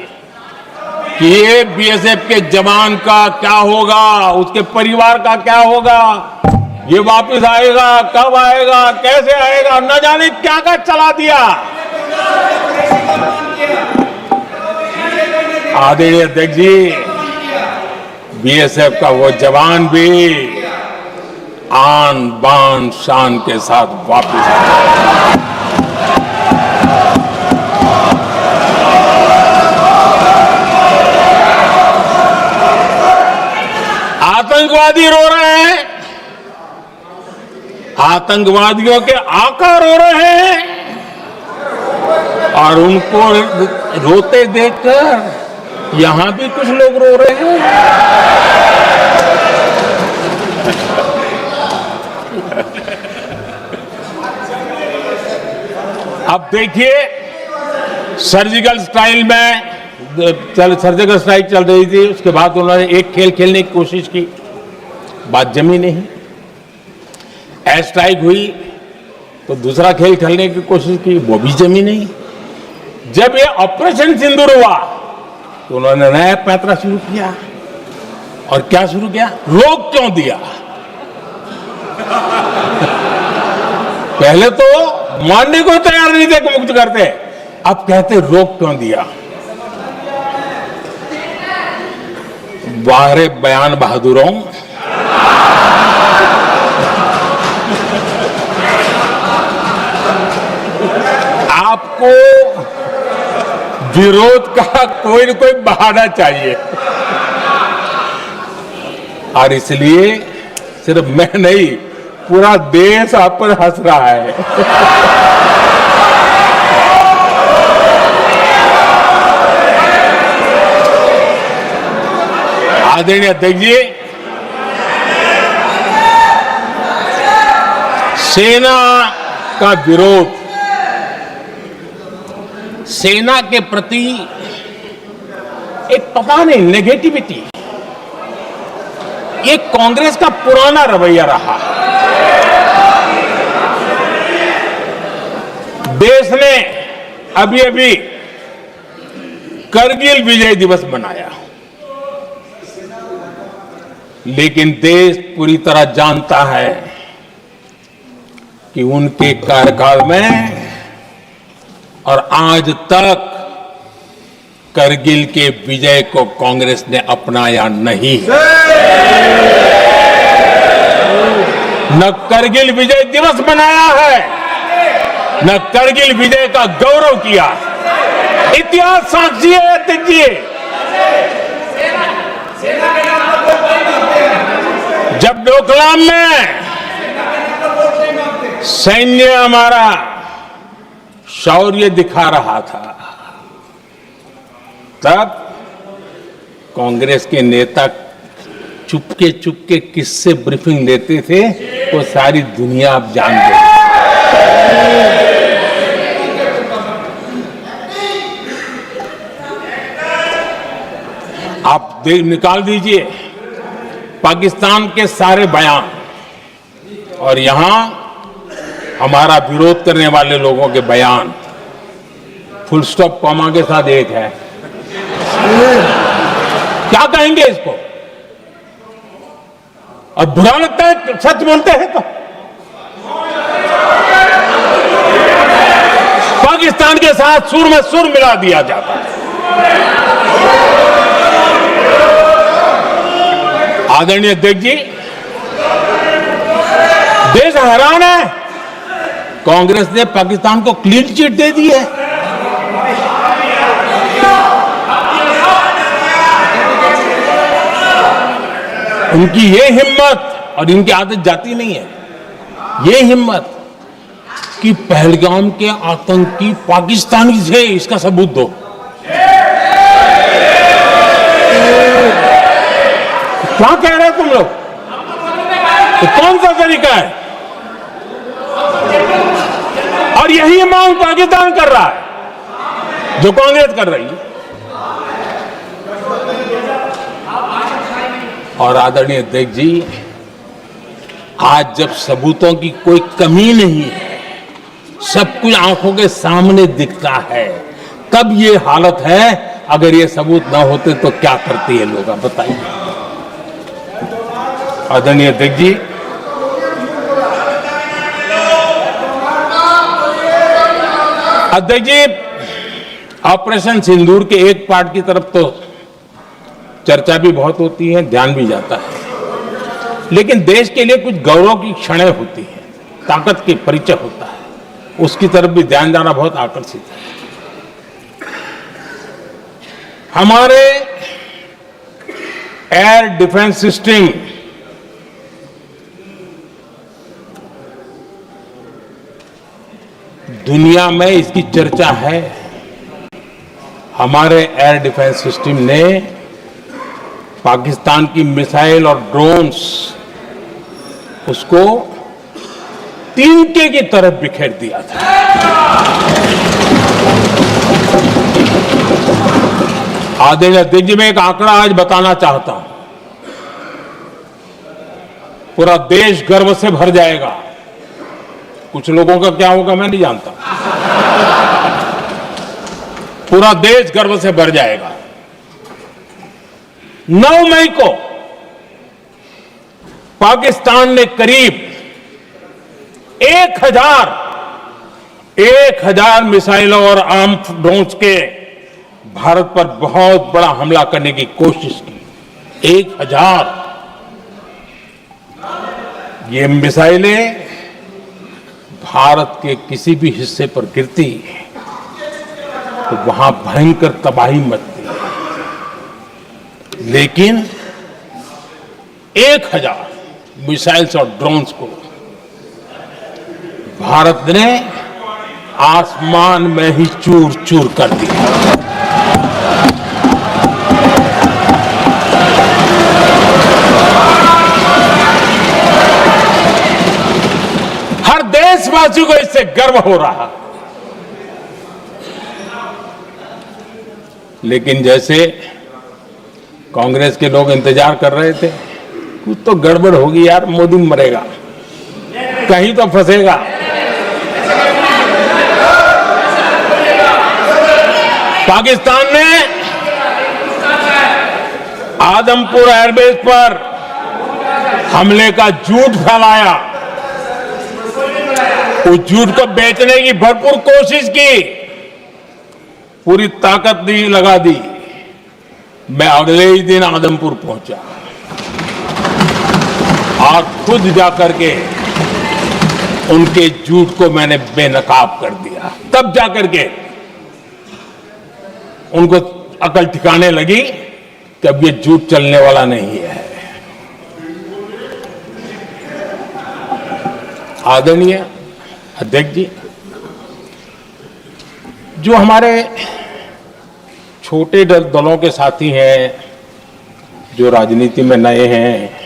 कि ये बीएसएफ के जवान का क्या होगा, उसके परिवार का क्या होगा, ये वापस आएगा, कब आएगा, कैसे आएगा, न जाने क्या क्या चला दिया। आदरणीय अध्यक्ष जी, बीएसएफ का वो जवान भी आन बान शान के साथ वापस आया। आतंकवादी रो रहे हैं, आतंकवादियों के आका रो रहे हैं और उनको रोते देखकर यहां भी कुछ लोग रो रहे हैं। अब देखिए, सर्जिकल स्ट्राइक चल रही थी, उसके बाद उन्होंने एक खेल खेलने की कोशिश की, बात जमी नहीं। एयर स्ट्राइक हुई तो दूसरा खेल खेलने की कोशिश की, वो भी जमी नहीं। जब ये ऑपरेशन सिंदूर हुआ तो उन्होंने नया पैंतरा शुरू किया। और क्या शुरू किया? रोक क्यों दिया? पहले तो मानने को तैयार नहीं थे कि मुक्त करते, अब कहते रोक क्यों दिया। वाहरे बयान बहादुरों, आपको विरोध का कोई न कोई बहाना चाहिए और इसलिए सिर्फ मैं नहीं, पूरा देश आप पर हंस रहा है। आदरणीय अध्यक्ष जी, सेना का विरोध, सेना के प्रति एक पता नहीं नेगेटिविटी, ये कांग्रेस का पुराना रवैया रहा है। देश ने अभी अभी करगिल विजय दिवस मनाया। लेकिन देश पूरी तरह जानता है कि उनके कार्यकाल में और आज तक करगिल के विजय को कांग्रेस ने अपनाया नहीं है। न करगिल विजय दिवस मनाया है, न करगिल विजय का गौरव किया। इतिहास साक्षी है, देखिए। जब डोकलाम में सैन्य हमारा शौर्य दिखा रहा था, तब कांग्रेस के नेता चुपके चुपके किससे ब्रीफिंग लेते थे वो सारी दुनिया अब जान गई। आप निकाल दीजिए पाकिस्तान के सारे बयान और यहां हमारा विरोध करने वाले लोगों के बयान, फुल स्टॉप कॉमा के साथ एक है। क्या कहेंगे इसको? और बुरा लगता है सच बोलते हैं तो। पाकिस्तान के साथ सुर में सुर मिला दिया जाता है। आदरणीय अध्यक्ष जी, देश हैरान है। कांग्रेस ने पाकिस्तान को क्लीन चिट दे दी है। उनकी ये हिम्मत, और इनकी आदत जाती नहीं है, ये हिम्मत कि पहलगाम के आतंकी पाकिस्तानी थे, इसका सबूत दो। क्या कह रहे हो तुम लोग? तो कौन सा तरीका है? और यही मांग पाकिस्तान कर रहा है जो कांग्रेस कर रही है। और आदरणीय अध्यक्ष जी, आज जब सबूतों की कोई कमी नहीं है, सब कुछ आंखों के सामने दिखता है, तब ये हालत है। अगर ये सबूत ना होते तो क्या करते हैं लोग, आप बताइए। आदरणीय अध्यक्ष जी, ऑपरेशन सिंदूर के एक पार्ट की तरफ तो चर्चा भी बहुत होती है, ध्यान भी जाता है, लेकिन देश के लिए कुछ गौरव की क्षणें होती हैं, ताकत के परिचय होता है, उसकी तरफ भी ध्यान जाना बहुत आकर्षित है। हमारे एयर डिफेंस सिस्टम दुनिया में इसकी चर्चा है। हमारे एयर डिफेंस सिस्टम ने पाकिस्तान की मिसाइल और ड्रोन्स उसको तिनके की तरफ बिखेर दिया था। आदरणीय अध्यक्ष जी, मैं एक आंकड़ा आज बताना चाहता हूं, पूरा देश गर्व से भर जाएगा। कुछ लोगों का क्या होगा मैं नहीं जानता, पूरा देश गर्व से भर जाएगा। 9 मई को पाकिस्तान ने करीब 1000 मिसाइलों और आर्म्ड ड्रोन्स के भारत पर बहुत बड़ा हमला करने की कोशिश की। 1000 ये मिसाइलें भारत के किसी भी हिस्से पर गिरती तो वहां भयंकर तबाही मचती, लेकिन 1000 मिसाइल्स और ड्रोन्स को भारत ने आसमान में ही चूर चूर कर दिया। हर देशवासी को इससे गर्व हो रहा, लेकिन जैसे कांग्रेस के लोग इंतजार कर रहे थे, कुछ तो गड़बड़ होगी यार, मोदी मरेगा, कहीं तो फंसेगा। पाकिस्तान ने आदमपुर एयरबेस पर हमले का झूठ फैलाया, उस झूठ को बेचने की भरपूर कोशिश की, पूरी ताकत लगा दी। मैं अगले ही दिन आदमपुर पहुंचा और खुद जाकर के उनके झूठ को मैंने बेनकाब कर दिया। तब जाकर के उनको अकल ठिकाने लगी कि अब ये झूठ चलने वाला नहीं है। आदरणीय अध्यक्ष जी, जो हमारे छोटे दलों के साथी हैं, जो राजनीति में नए हैं,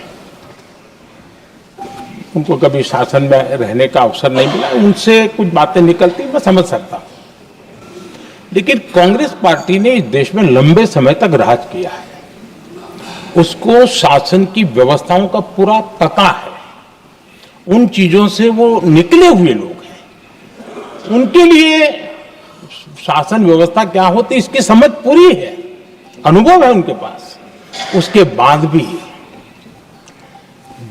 उनको कभी शासन में रहने का अवसर नहीं मिला, उनसे कुछ बातें निकलती मैं समझ सकता हूं। लेकिन कांग्रेस पार्टी ने इस देश में लंबे समय तक राज किया है, उसको शासन की व्यवस्थाओं का पूरा पता है, उन चीजों से वो निकले हुए लोग हैं, उनके लिए शासन व्यवस्था क्या होती इसकी समझ पूरी है, अनुभव है उनके पास। उसके बाद भी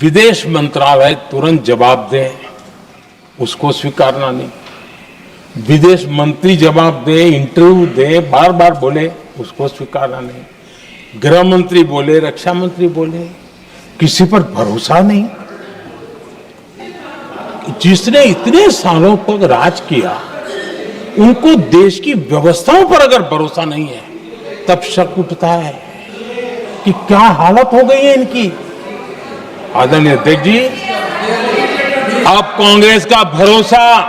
विदेश मंत्रालय तुरंत जवाब दे, उसको स्वीकारना नहीं। विदेश मंत्री जवाब दे, इंटरव्यू दे, बार बार बोले, उसको स्वीकारना नहीं। गृह मंत्री बोले, रक्षा मंत्री बोले, किसी पर भरोसा नहीं। जिसने इतने सालों तक राज किया, उनको देश की व्यवस्थाओं पर अगर भरोसा नहीं है, तब शक उठता है कि क्या हालत हो गई है इनकी। आदरणीय अध्यक्ष जी, अब कांग्रेस का भरोसा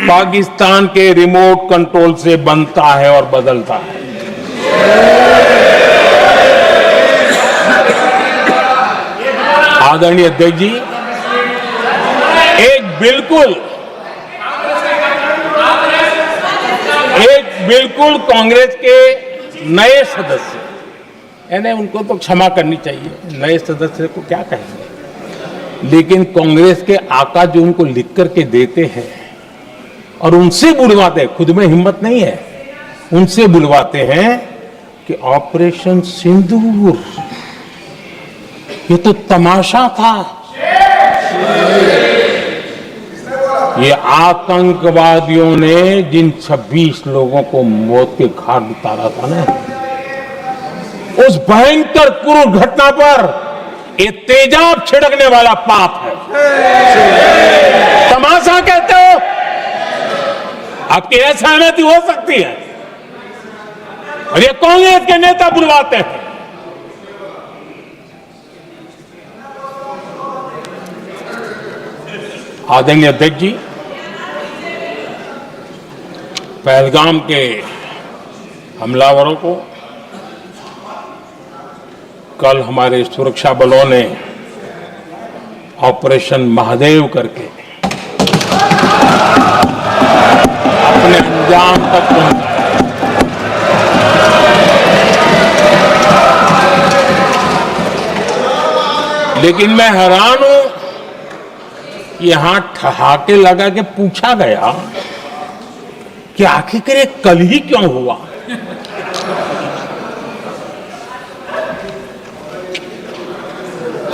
पाकिस्तान के रिमोट कंट्रोल से बनता है और बदलता है। आदरणीय अध्यक्ष जी, एक बिल्कुल कांग्रेस के नए सदस्य, यानी उनको तो क्षमा करनी चाहिए, नए सदस्य को क्या कहेंगे, लेकिन कांग्रेस के आका जो उनको लिख करके देते हैं और उनसे बुलवाते, खुद में हिम्मत नहीं है, उनसे बुलवाते हैं कि ऑपरेशन सिंदूर ये तो तमाशा था, ये आतंकवादियों ने जिन 26 लोगों को मौत के घाट उतारा था ना, उस भयंकर क्रूर घटना पर ये तेजाब छिड़कने वाला पाप है। तमाशा कहते हो? आपकी असहमति हो सकती है, और ये कांग्रेस के नेता बुलवाते हैं। आदरणीय अध्यक्ष जी, पहलगाम के हमलावरों को कल हमारे सुरक्षा बलों ने ऑपरेशन महादेव करके अपने अंजाम तक पहुंचाया। लेकिन मैं हैरान हूं, यहां ठहाके लगा के पूछा गया कि आखिर ये कल ही क्यों हुआ।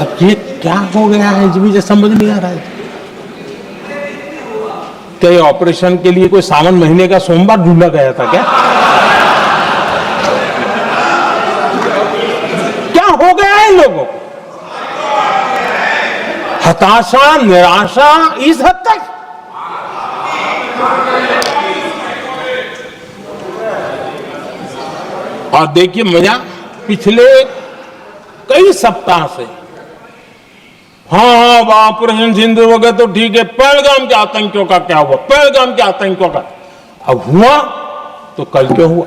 अब ये क्या हो गया है मुझे समझ नहीं आ रहा है। क्या ये ऑपरेशन के लिए कोई सावन महीने का सोमवार ढूंढा गया था क्या? क्या हो गया है इन लोगों को? हताशा, निराशा इस हद तक। और देखिए मजा, पिछले कई सप्ताह से हाँ ऑपरेशन सिंदूर वगैरह तो ठीक है, पहलगाम के आतंकियों का क्या हुआ, पहलगाम के आतंकियों का अब हुआ तो कल क्यों हुआ?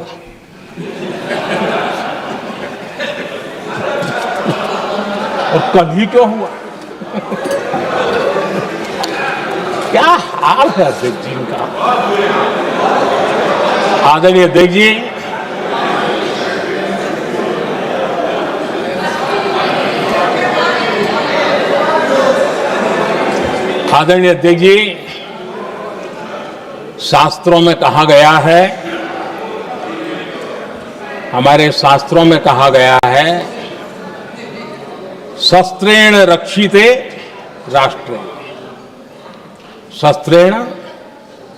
और कल ही क्यों हुआ? क्या हाल है अध्यक्ष जी का। आदरणीय अध्यक्ष जी, आदरणीय अध्यक्ष जी, शास्त्रों में कहा गया है, हमारे शास्त्रों में कहा गया है, शस्त्रेण रक्षिते राष्ट्रे, शस्त्रेण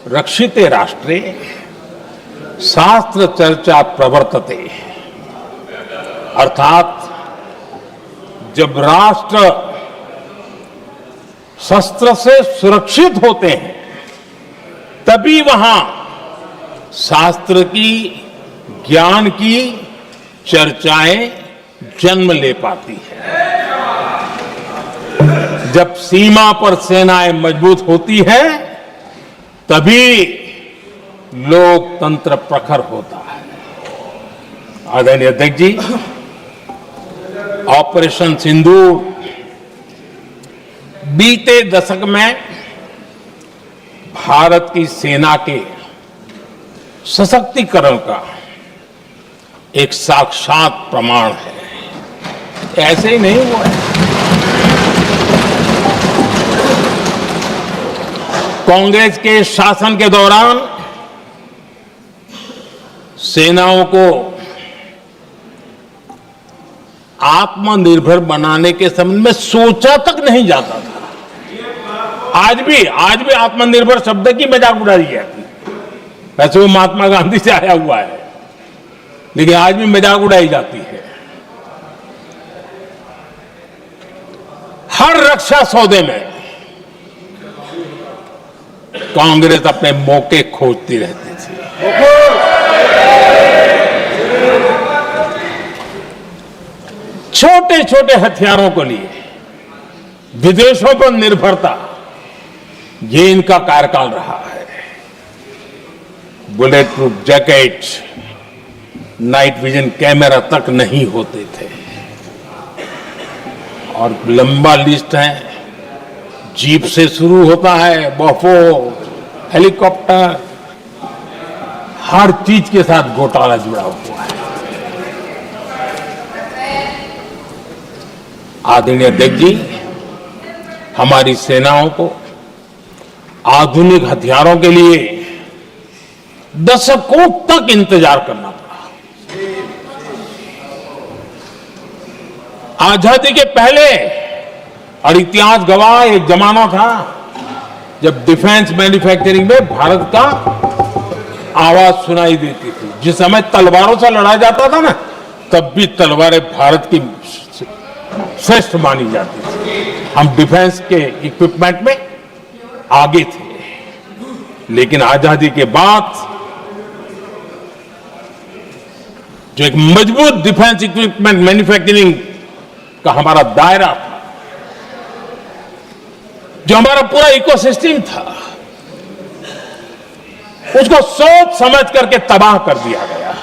रक्षिते राष्ट्रे शास्त्र चर्चा प्रवर्तते। अर्थात जब राष्ट्र शस्त्र से सुरक्षित होते हैं तभी वहां शास्त्र की, ज्ञान की चर्चाएं जन्म ले पाती है। जब सीमा पर सेनाएं मजबूत होती हैं तभी लोकतंत्र प्रखर होता है। आदरणीय अध्यक्ष जी, ऑपरेशन सिंदूर बीते दशक में भारत की सेना के सशक्तिकरण का एक साक्षात प्रमाण है। ऐसे ही नहीं हुआ है। कांग्रेस के शासन के दौरान सेनाओं को आत्मनिर्भर बनाने के संबंध में सोचा तक नहीं जाता था। आज भी आत्मनिर्भर शब्द की मजाक उड़ाई जाती है। वैसे वो महात्मा गांधी से आया हुआ है, लेकिन आज भी मजाक उड़ाई जाती है। हर रक्षा सौदे में कांग्रेस अपने मौके खोजती रहती थी। छोटे छोटे हथियारों को लिए विदेशों पर निर्भरता, ये इनका कार्यकाल रहा है। Bullet proof jacket, night vision camera तक नहीं होते थे। और लंबा लिस्ट है, जीप से शुरू होता है, बफोर, हेलीकॉप्टर, हर चीज के साथ घोटाला जुड़ा हुआ है। आदरणीय अध्यक्ष जी, हमारी सेनाओं को आधुनिक हथियारों के लिए दशकों तक इंतजार करना पड़ा। आजादी के पहले, और इतिहास गवाह, एक जमाना था जब डिफेंस मैन्युफैक्चरिंग में भारत का आवाज सुनाई देती थी। जिस समय तलवारों से लड़ा जाता था ना, तब भी तलवारें भारत की श्रेष्ठ मानी जाती थी। हम डिफेंस के इक्विपमेंट में आगे थे। लेकिन आजादी के बाद जो एक मजबूत डिफेंस इक्विपमेंट मैन्युफैक्चरिंग का हमारा दायरा था, जो हमारा पूरा इकोसिस्टम था, उसको सोच समझ करके तबाह कर दिया गया,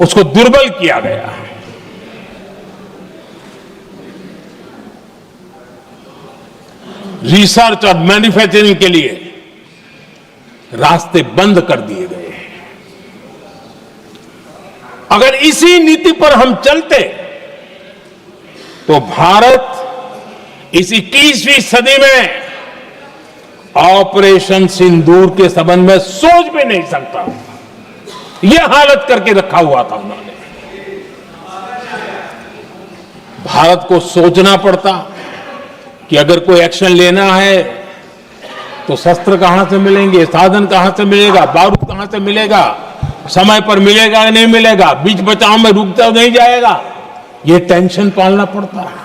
उसको दुर्बल किया गया। रिसर्च और मैन्युफैक्चरिंग के लिए रास्ते बंद कर दिए गए। अगर इसी नीति पर हम चलते तो भारत इस 21वीं सदी में ऑपरेशन सिंदूर के संबंध में सोच भी नहीं सकता। यह हालत करके रखा हुआ था उन्होंने। भारत को सोचना पड़ता कि अगर कोई एक्शन लेना है तो शस्त्र कहां से मिलेंगे, साधन कहां से मिलेगा, बारूद कहां से मिलेगा, समय पर मिलेगा नहीं मिलेगा, बीच बचाव में रुक तो नहीं जाएगा, ये टेंशन पालना पड़ता है।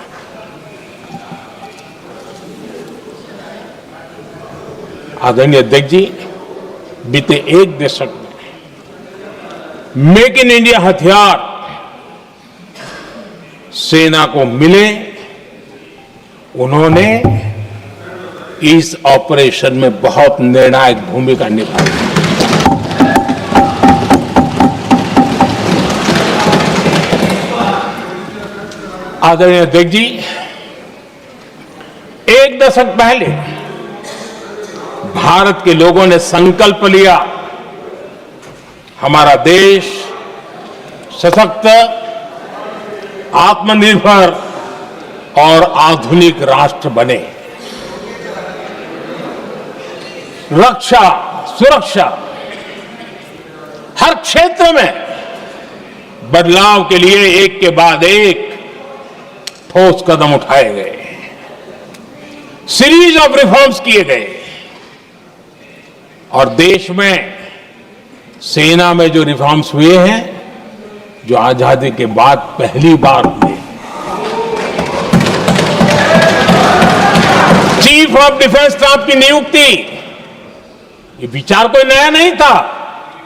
आदरणीय अध्यक्ष जी, बीते एक दशक में मेक इन इंडिया हथियार सेना को मिले, उन्होंने इस ऑपरेशन में बहुत निर्णायक भूमिका निभाई। आदरणीय अध्यक्ष जी, एक दशक पहले भारत के लोगों ने संकल्प लिया, हमारा देश सशक्त, आत्मनिर्भर और आधुनिक राष्ट्र बने। रक्षा, सुरक्षा, हर क्षेत्र में बदलाव के लिए एक के बाद एक ठोस कदम उठाए गए, सीरीज ऑफ रिफॉर्म्स किए गए और देश में सेना में जो रिफॉर्म्स हुए हैं, जो आजादी के बाद पहली बार हुए। चीफ ऑफ डिफेंस स्टाफ की नियुक्ति, ये विचार कोई नया नहीं था,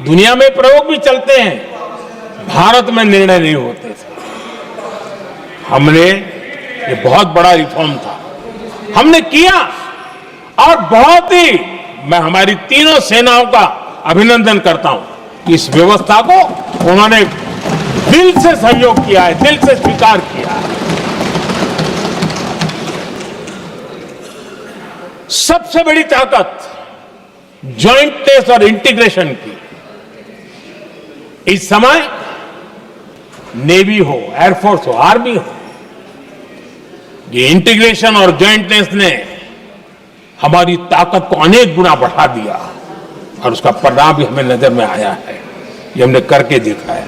दुनिया में प्रयोग भी चलते हैं, भारत में निर्णय नहीं होते थे। हमने, ये बहुत बड़ा रिफॉर्म था, हमने किया और बहुत ही, मैं हमारी तीनों सेनाओं का अभिनंदन करता हूं कि इस व्यवस्था को उन्होंने दिल से सहयोग किया है, दिल से स्वीकार किया है। सबसे बड़ी ताकत जॉइंटनेस और इंटीग्रेशन की इस समय नेवी हो, एयरफोर्स हो, आर्मी हो, ये इंटीग्रेशन और जॉइंटनेस ने हमारी ताकत को अनेक गुना बढ़ा दिया और उसका परिणाम भी हमें नजर में आया है, ये हमने करके दिखा है।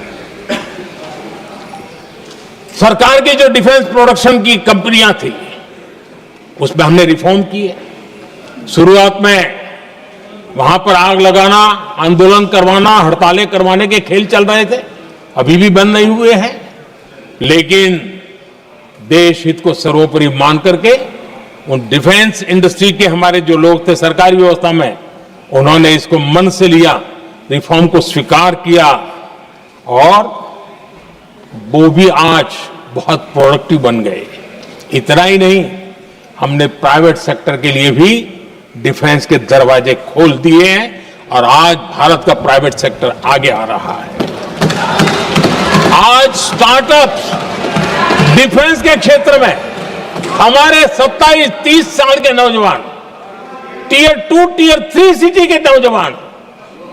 सरकार की जो डिफेंस प्रोडक्शन की कंपनियां थी, उसमें हमने रिफॉर्म किए। शुरुआत में वहां पर आग लगाना, आंदोलन करवाना, हड़तालें करवाने के खेल चल रहे थे, अभी भी बंद नहीं हुए हैं, लेकिन देश हित को सर्वोपरि मान करके उन डिफेंस इंडस्ट्री के हमारे जो लोग थे सरकारी व्यवस्था में, उन्होंने इसको मन से लिया, रिफॉर्म को स्वीकार किया और वो भी आज बहुत प्रोडक्टिव बन गए। इतना ही नहीं, हमने प्राइवेट सेक्टर के लिए भी डिफेंस के दरवाजे खोल दिए हैं और आज भारत का प्राइवेट सेक्टर आगे आ रहा है। आज स्टार्टअप्स डिफेंस के क्षेत्र में हमारे 27-30 साल के नौजवान, टियर 2, टियर 3 सिटी के नौजवान,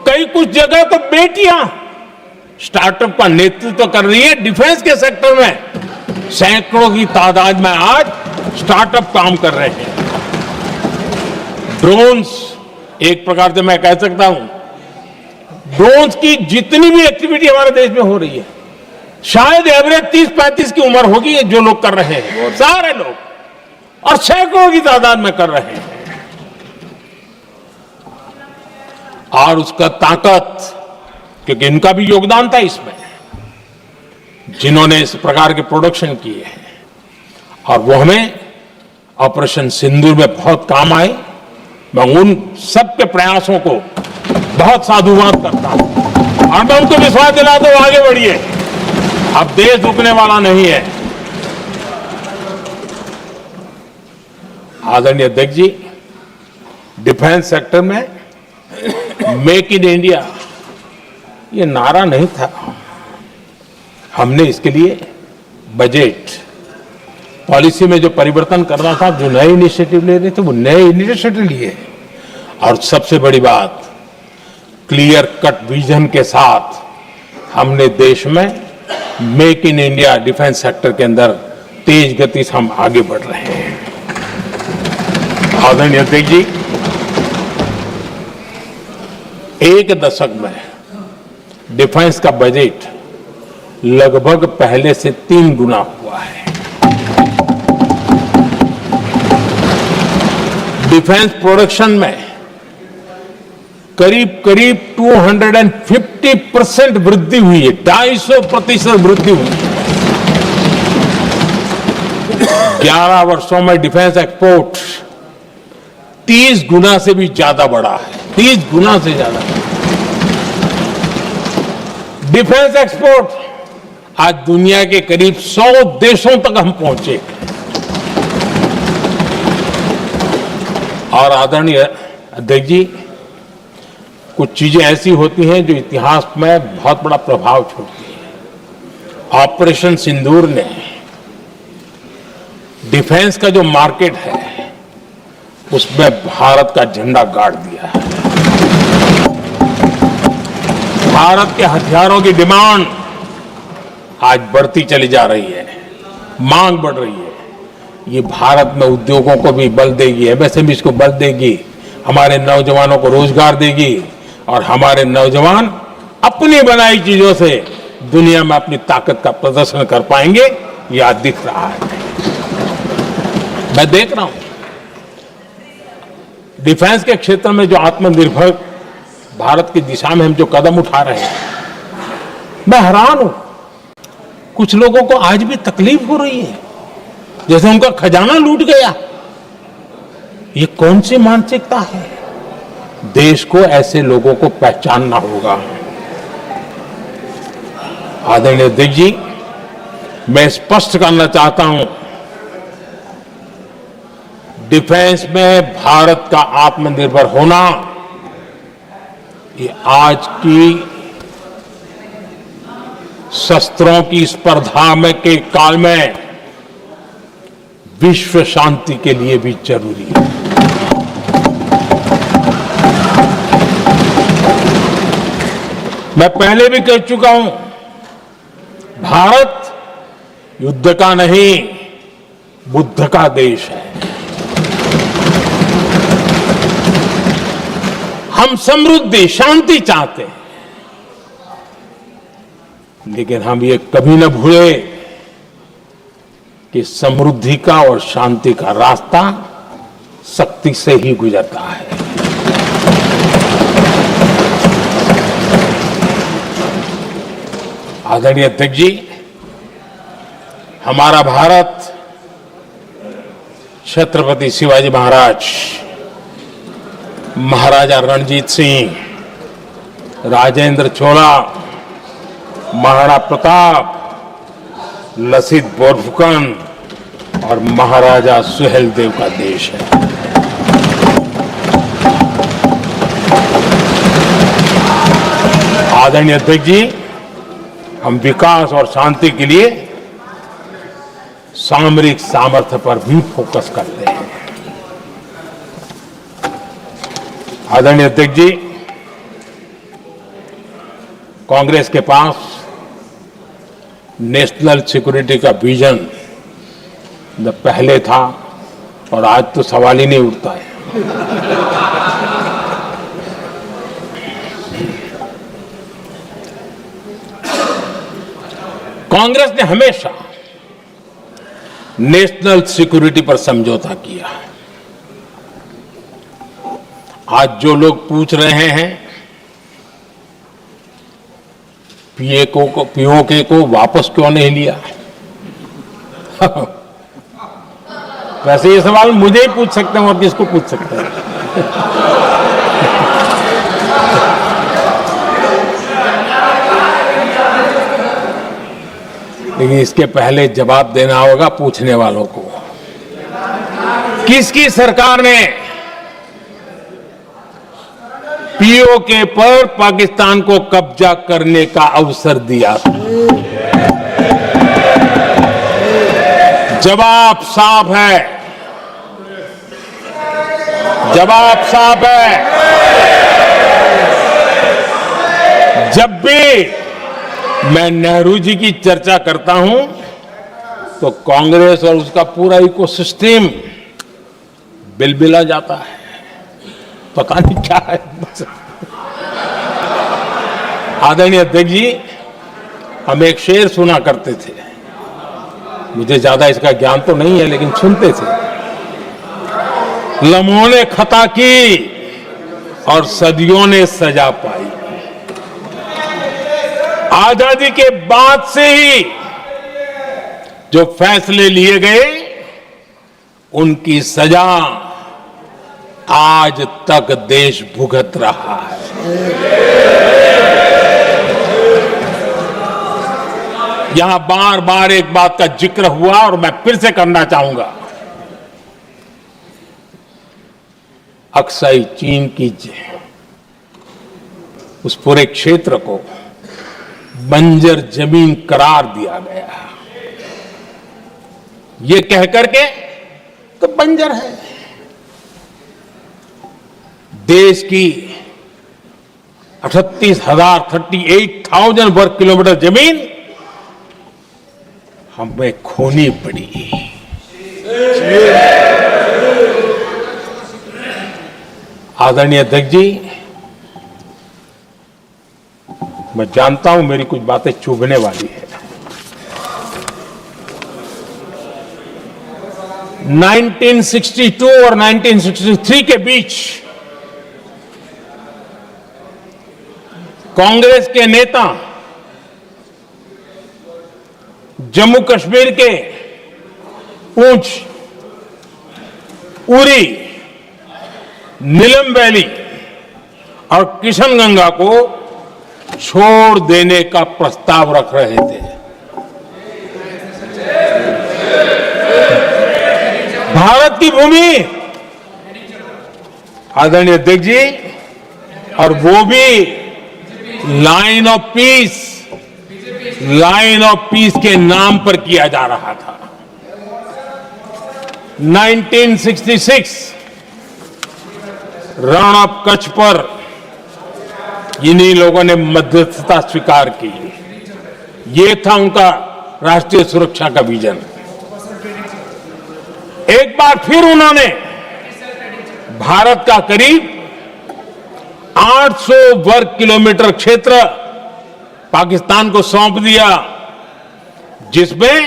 कई कुछ जगह तो बेटियां स्टार्टअप का नेतृत्व कर रही है। डिफेंस के सेक्टर में सैकड़ों की तादाद में आज स्टार्टअप काम कर रहे हैं। ड्रोन्स, एक प्रकार से मैं कह सकता हूं, ड्रोन्स की जितनी भी एक्टिविटी हमारे देश में हो रही है, शायद एवरेज 30-35 की उम्र होगी जो लोग कर रहे हैं, सारे लोग, और सैकड़ों की तादाद में कर रहे हैं। और उसका ताकत, क्योंकि इनका भी योगदान था इसमें, जिन्होंने इस प्रकार के प्रोडक्शन किए हैं, और वो हमें ऑपरेशन सिंदूर में बहुत काम आए। मैं उन सबके प्रयासों को बहुत साधुवाद करता हूं और मैं उनको विश्वास दिलाता हूं, आगे बढ़िए, अब देश रुकने वाला नहीं है। आदरणीय अध्यक्ष जी, डिफेंस सेक्टर में मेक इन इंडिया ये नारा नहीं था, हमने इसके लिए बजट पॉलिसी में जो परिवर्तन करना था, जो नए इनिशिएटिव ले रहे थे, वो नए इनिशिएटिव लिए। और सबसे बड़ी बात, क्लियर कट विजन के साथ हमने देश में make in India defence sector के अंदर तेज गति से हम आगे बढ़ रहे हैं। आदरणीय अध्यक्ष जी, एक दशक में डिफेंस का बजट लगभग पहले से 3 गुना हुआ है। डिफेंस प्रोडक्शन में करीब करीब 250% वृद्धि हुई है, 250% वृद्धि हुई है। 11 वर्षों में डिफेंस एक्सपोर्ट 30 गुना से भी ज्यादा बढ़ा है, 30 गुना से ज्यादा। डिफेंस एक्सपोर्ट आज दुनिया के करीब 100 देशों तक हम पहुंचे। और आदरणीय अध्यक्ष जी, कुछ चीजें ऐसी होती हैं जो इतिहास में बहुत बड़ा प्रभाव छोड़ती हैं। ऑपरेशन सिंदूर ने डिफेंस का जो मार्केट है उसमें भारत का झंडा गाड़ दिया है। भारत के हथियारों की डिमांड आज बढ़ती चली जा रही है, मांग बढ़ रही है। ये भारत में उद्योगों को भी बल देगी, एमएसएमई को बल देगी, हमारे नौजवानों को रोजगार देगी और हमारे नौजवान अपनी बनाई चीजों से दुनिया में अपनी ताकत का प्रदर्शन कर पाएंगे। यह दिख रहा है। मैं देख रहा हूं डिफेंस के क्षेत्र में जो आत्मनिर्भर भारत की दिशा में हम जो कदम उठा रहे हैं, मैं हैरान हूं। कुछ लोगों को आज भी तकलीफ हो रही है, जैसे उनका खजाना लूट गया। ये कौन सी मानसिकता है? देश को ऐसे लोगों को पहचानना होगा। आदरणीय अध्यक्ष जी, मैं स्पष्ट करना चाहता हूं, डिफेंस में भारत का आत्मनिर्भर होना ये आज की शस्त्रों की स्पर्धा में के काल में विश्व शांति के लिए भी जरूरी है। मैं पहले भी कह चुका हूं, भारत युद्ध का नहीं, बुद्ध का देश है। हम समृद्धि, शांति चाहते हैं, लेकिन हम ये कभी न भूले कि समृद्धि का और शांति का रास्ता शक्ति से ही गुजरता है। आदरणीय अध्यक्ष जी, हमारा भारत छत्रपति शिवाजी महाराज, महाराजा रणजीत सिंह, राजेंद्र चोला, महाराणा प्रताप, लसित बोरफुकन और महाराजा सुहेलदेव का देश है। आदरणीय अध्यक्ष जी, हम विकास और शांति के लिए सामरिक सामर्थ्य पर भी फोकस करते हैं। आदरणीय अध्यक्ष जी, कांग्रेस के पास नेशनल सिक्योरिटी का विजन न पहले था और आज तो सवाल ही नहीं उठता है। कांग्रेस ने हमेशा नेशनल सिक्योरिटी पर समझौता किया। आज जो लोग पूछ रहे हैं पीओके को वापस क्यों नहीं लिया, वैसे ये सवाल मुझे ही पूछ सकते हैं और किसको पूछ सकते हैं। लेकिन इसके पहले जवाब देना होगा पूछने वालों को। किसकी सरकार ने पीओके पर पाकिस्तान को कब्जा करने का अवसर दिया? जवाब साफ है, जवाब साफ है। जब भी मैं नेहरू जी की चर्चा करता हूं तो कांग्रेस और उसका पूरा इकोसिस्टम बिलबिला जाता है, पता नहीं क्या है। आदरणीय अध्यक्ष जी, हम एक शेर सुना करते थे, मुझे ज्यादा इसका ज्ञान तो नहीं है लेकिन सुनते थे। लम्हों ने खता की और सदियों ने सजा पाई। आजादी के बाद से ही जो फैसले लिए गए उनकी सजा आज तक देश भुगत रहा है। यहां बार बार एक बात का जिक्र हुआ और मैं फिर से करना चाहूंगा। अक्साई चीन की उस पूरे क्षेत्र को बंजर जमीन करार दिया गया, ये कहकर के तो बंजर है। देश की 38,000 वर्ग किलोमीटर जमीन हमें खोनी पड़ी। आदरणीय अध्यक्ष जी, मैं जानता हूं मेरी कुछ बातें चुभने वाली है, 1962 और 1963 के बीच कांग्रेस के नेता जम्मू कश्मीर के पूंछ, उरी, नीलम वैली और किशनगंगा को छोड़ देने का प्रस्ताव रख रहे थे। भारत की भूमि, आदरणीय अध्यक्ष जी, और वो भी लाइन ऑफ पीस के नाम पर किया जा रहा था। 1966 रण ऑफ कच्छ पर इन्हीं लोगों ने मध्यस्थता स्वीकार की। ये था उनका राष्ट्रीय सुरक्षा का विजन। एक बार फिर उन्होंने भारत का करीब 800 वर्ग किलोमीटर क्षेत्र पाकिस्तान को सौंप दिया, जिसमें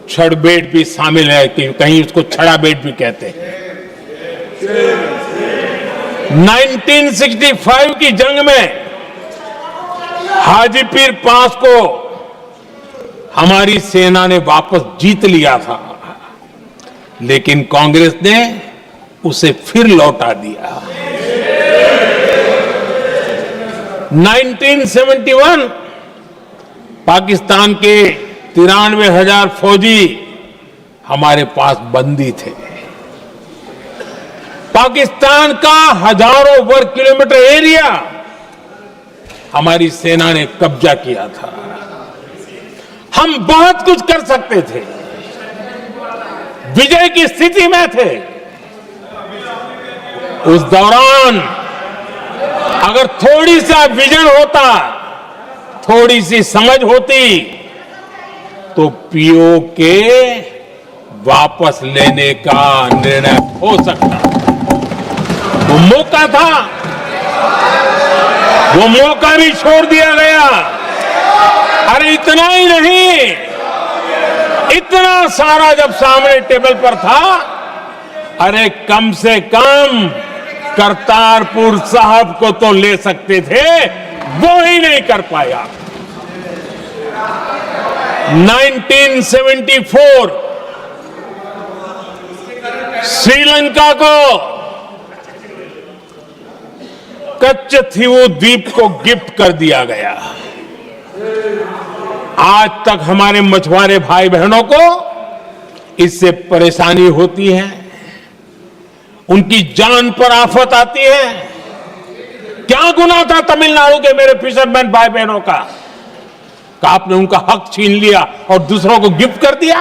छड़बेट भी शामिल है, कि कहीं उसको छड़ा बेट भी कहते हैं। 1965 की जंग में हाजीपीर पास को हमारी सेना ने वापस जीत लिया था, लेकिन कांग्रेस ने उसे फिर लौटा दिया। 1971 पाकिस्तान के 93,000 फौजी हमारे पास बंदी थे। पाकिस्तान का हजारों वर्ग किलोमीटर एरिया हमारी सेना ने कब्जा किया था। हम बहुत कुछ कर सकते थे, विजय की स्थिति में थे। उस दौरान अगर थोड़ी सा विजन होता, थोड़ी सी समझ होती, तो पीओके वापस लेने का निर्णय हो सकता। वो मौका था, वो मौका भी छोड़ दिया गया। अरे इतना ही नहीं, इतना सारा जब सामने टेबल पर था, अरे कम से कम करतारपुर साहब को तो ले सकते थे, वो ही नहीं कर पाया। 1974 श्रीलंका को कच्चथीवू द्वीप को गिफ्ट कर दिया गया। आज तक हमारे मछुआरे भाई बहनों को इससे परेशानी होती है, उनकी जान पर आफत आती है। क्या गुनाह था तमिलनाडु के मेरे फिशरमैन भाई बहनों का, कि आपने उनका हक छीन लिया और दूसरों को गिफ्ट कर दिया?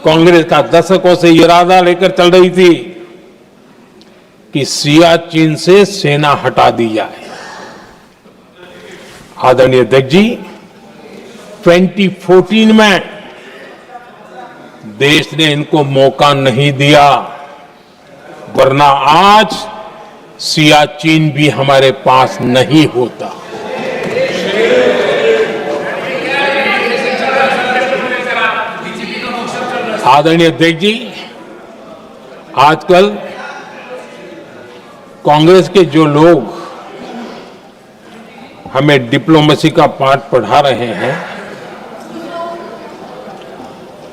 कांग्रेस का दशकों से इरादा लेकर चल रही थी कि सियाचिन से सेना हटा दी जाए। आदरणीय अध्यक्ष जी, 2014 में देश ने इनको मौका नहीं दिया, वरना आज सियाचिन भी हमारे पास नहीं होता। आदरणीय अध्यक्ष जी, आजकल कांग्रेस के जो लोग हमें डिप्लोमेसी का पाठ पढ़ा रहे हैं,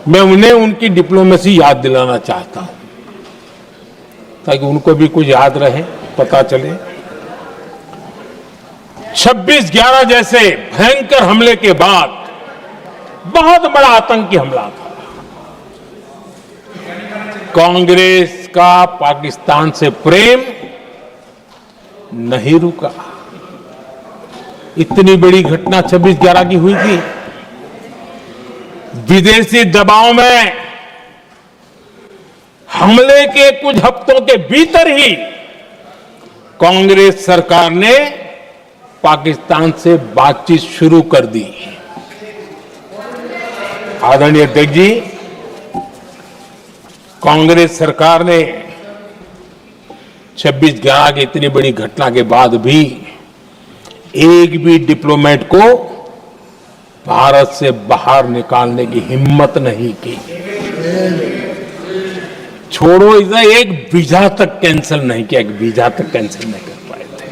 मैं उन्हें उनकी डिप्लोमेसी याद दिलाना चाहता हूं, ताकि उनको भी कुछ याद रहे, पता चले। 26/11 जैसे भयंकर हमले के बाद बहुत बड़ा आतंकी हमला था। कांग्रेस का पाकिस्तान से प्रेम नहीं रुका। इतनी बड़ी घटना 26/11 की हुई थी। विदेशी दबाव में हमले के कुछ हफ्तों के भीतर ही कांग्रेस सरकार ने पाकिस्तान से बातचीत शुरू कर दी। आदरणीय अध्यक्ष जी, कांग्रेस सरकार ने 26/11 की इतनी बड़ी घटना के बाद भी एक भी डिप्लोमेट को भारत से बाहर निकालने की हिम्मत नहीं की। छोड़ो इधर, एक वीजा तक कैंसिल नहीं किया, एक वीजा तक कैंसिल नहीं कर पाए थे।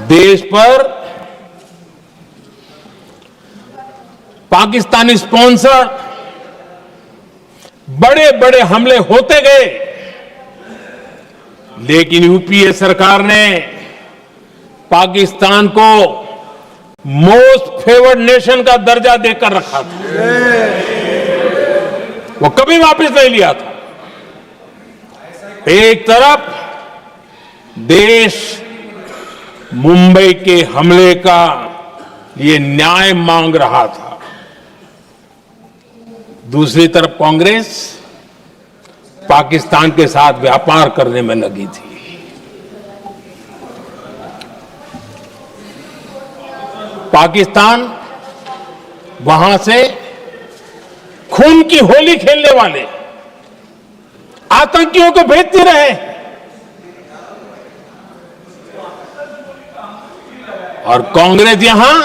देश पर पाकिस्तानी स्पॉन्सर बड़े बड़े हमले होते गए, लेकिन यूपीए सरकार ने पाकिस्तान को मोस्ट फेवर्ड नेशन का दर्जा देकर रखा था। वो कभी वापस नहीं लिया था। एक तरफ देश मुंबई के हमले का ये न्याय मांग रहा था, दूसरी तरफ कांग्रेस पाकिस्तान के साथ व्यापार करने में लगी थी। पाकिस्तान वहां से खून की होली खेलने वाले आतंकियों को भेजते रहे, और कांग्रेस यहां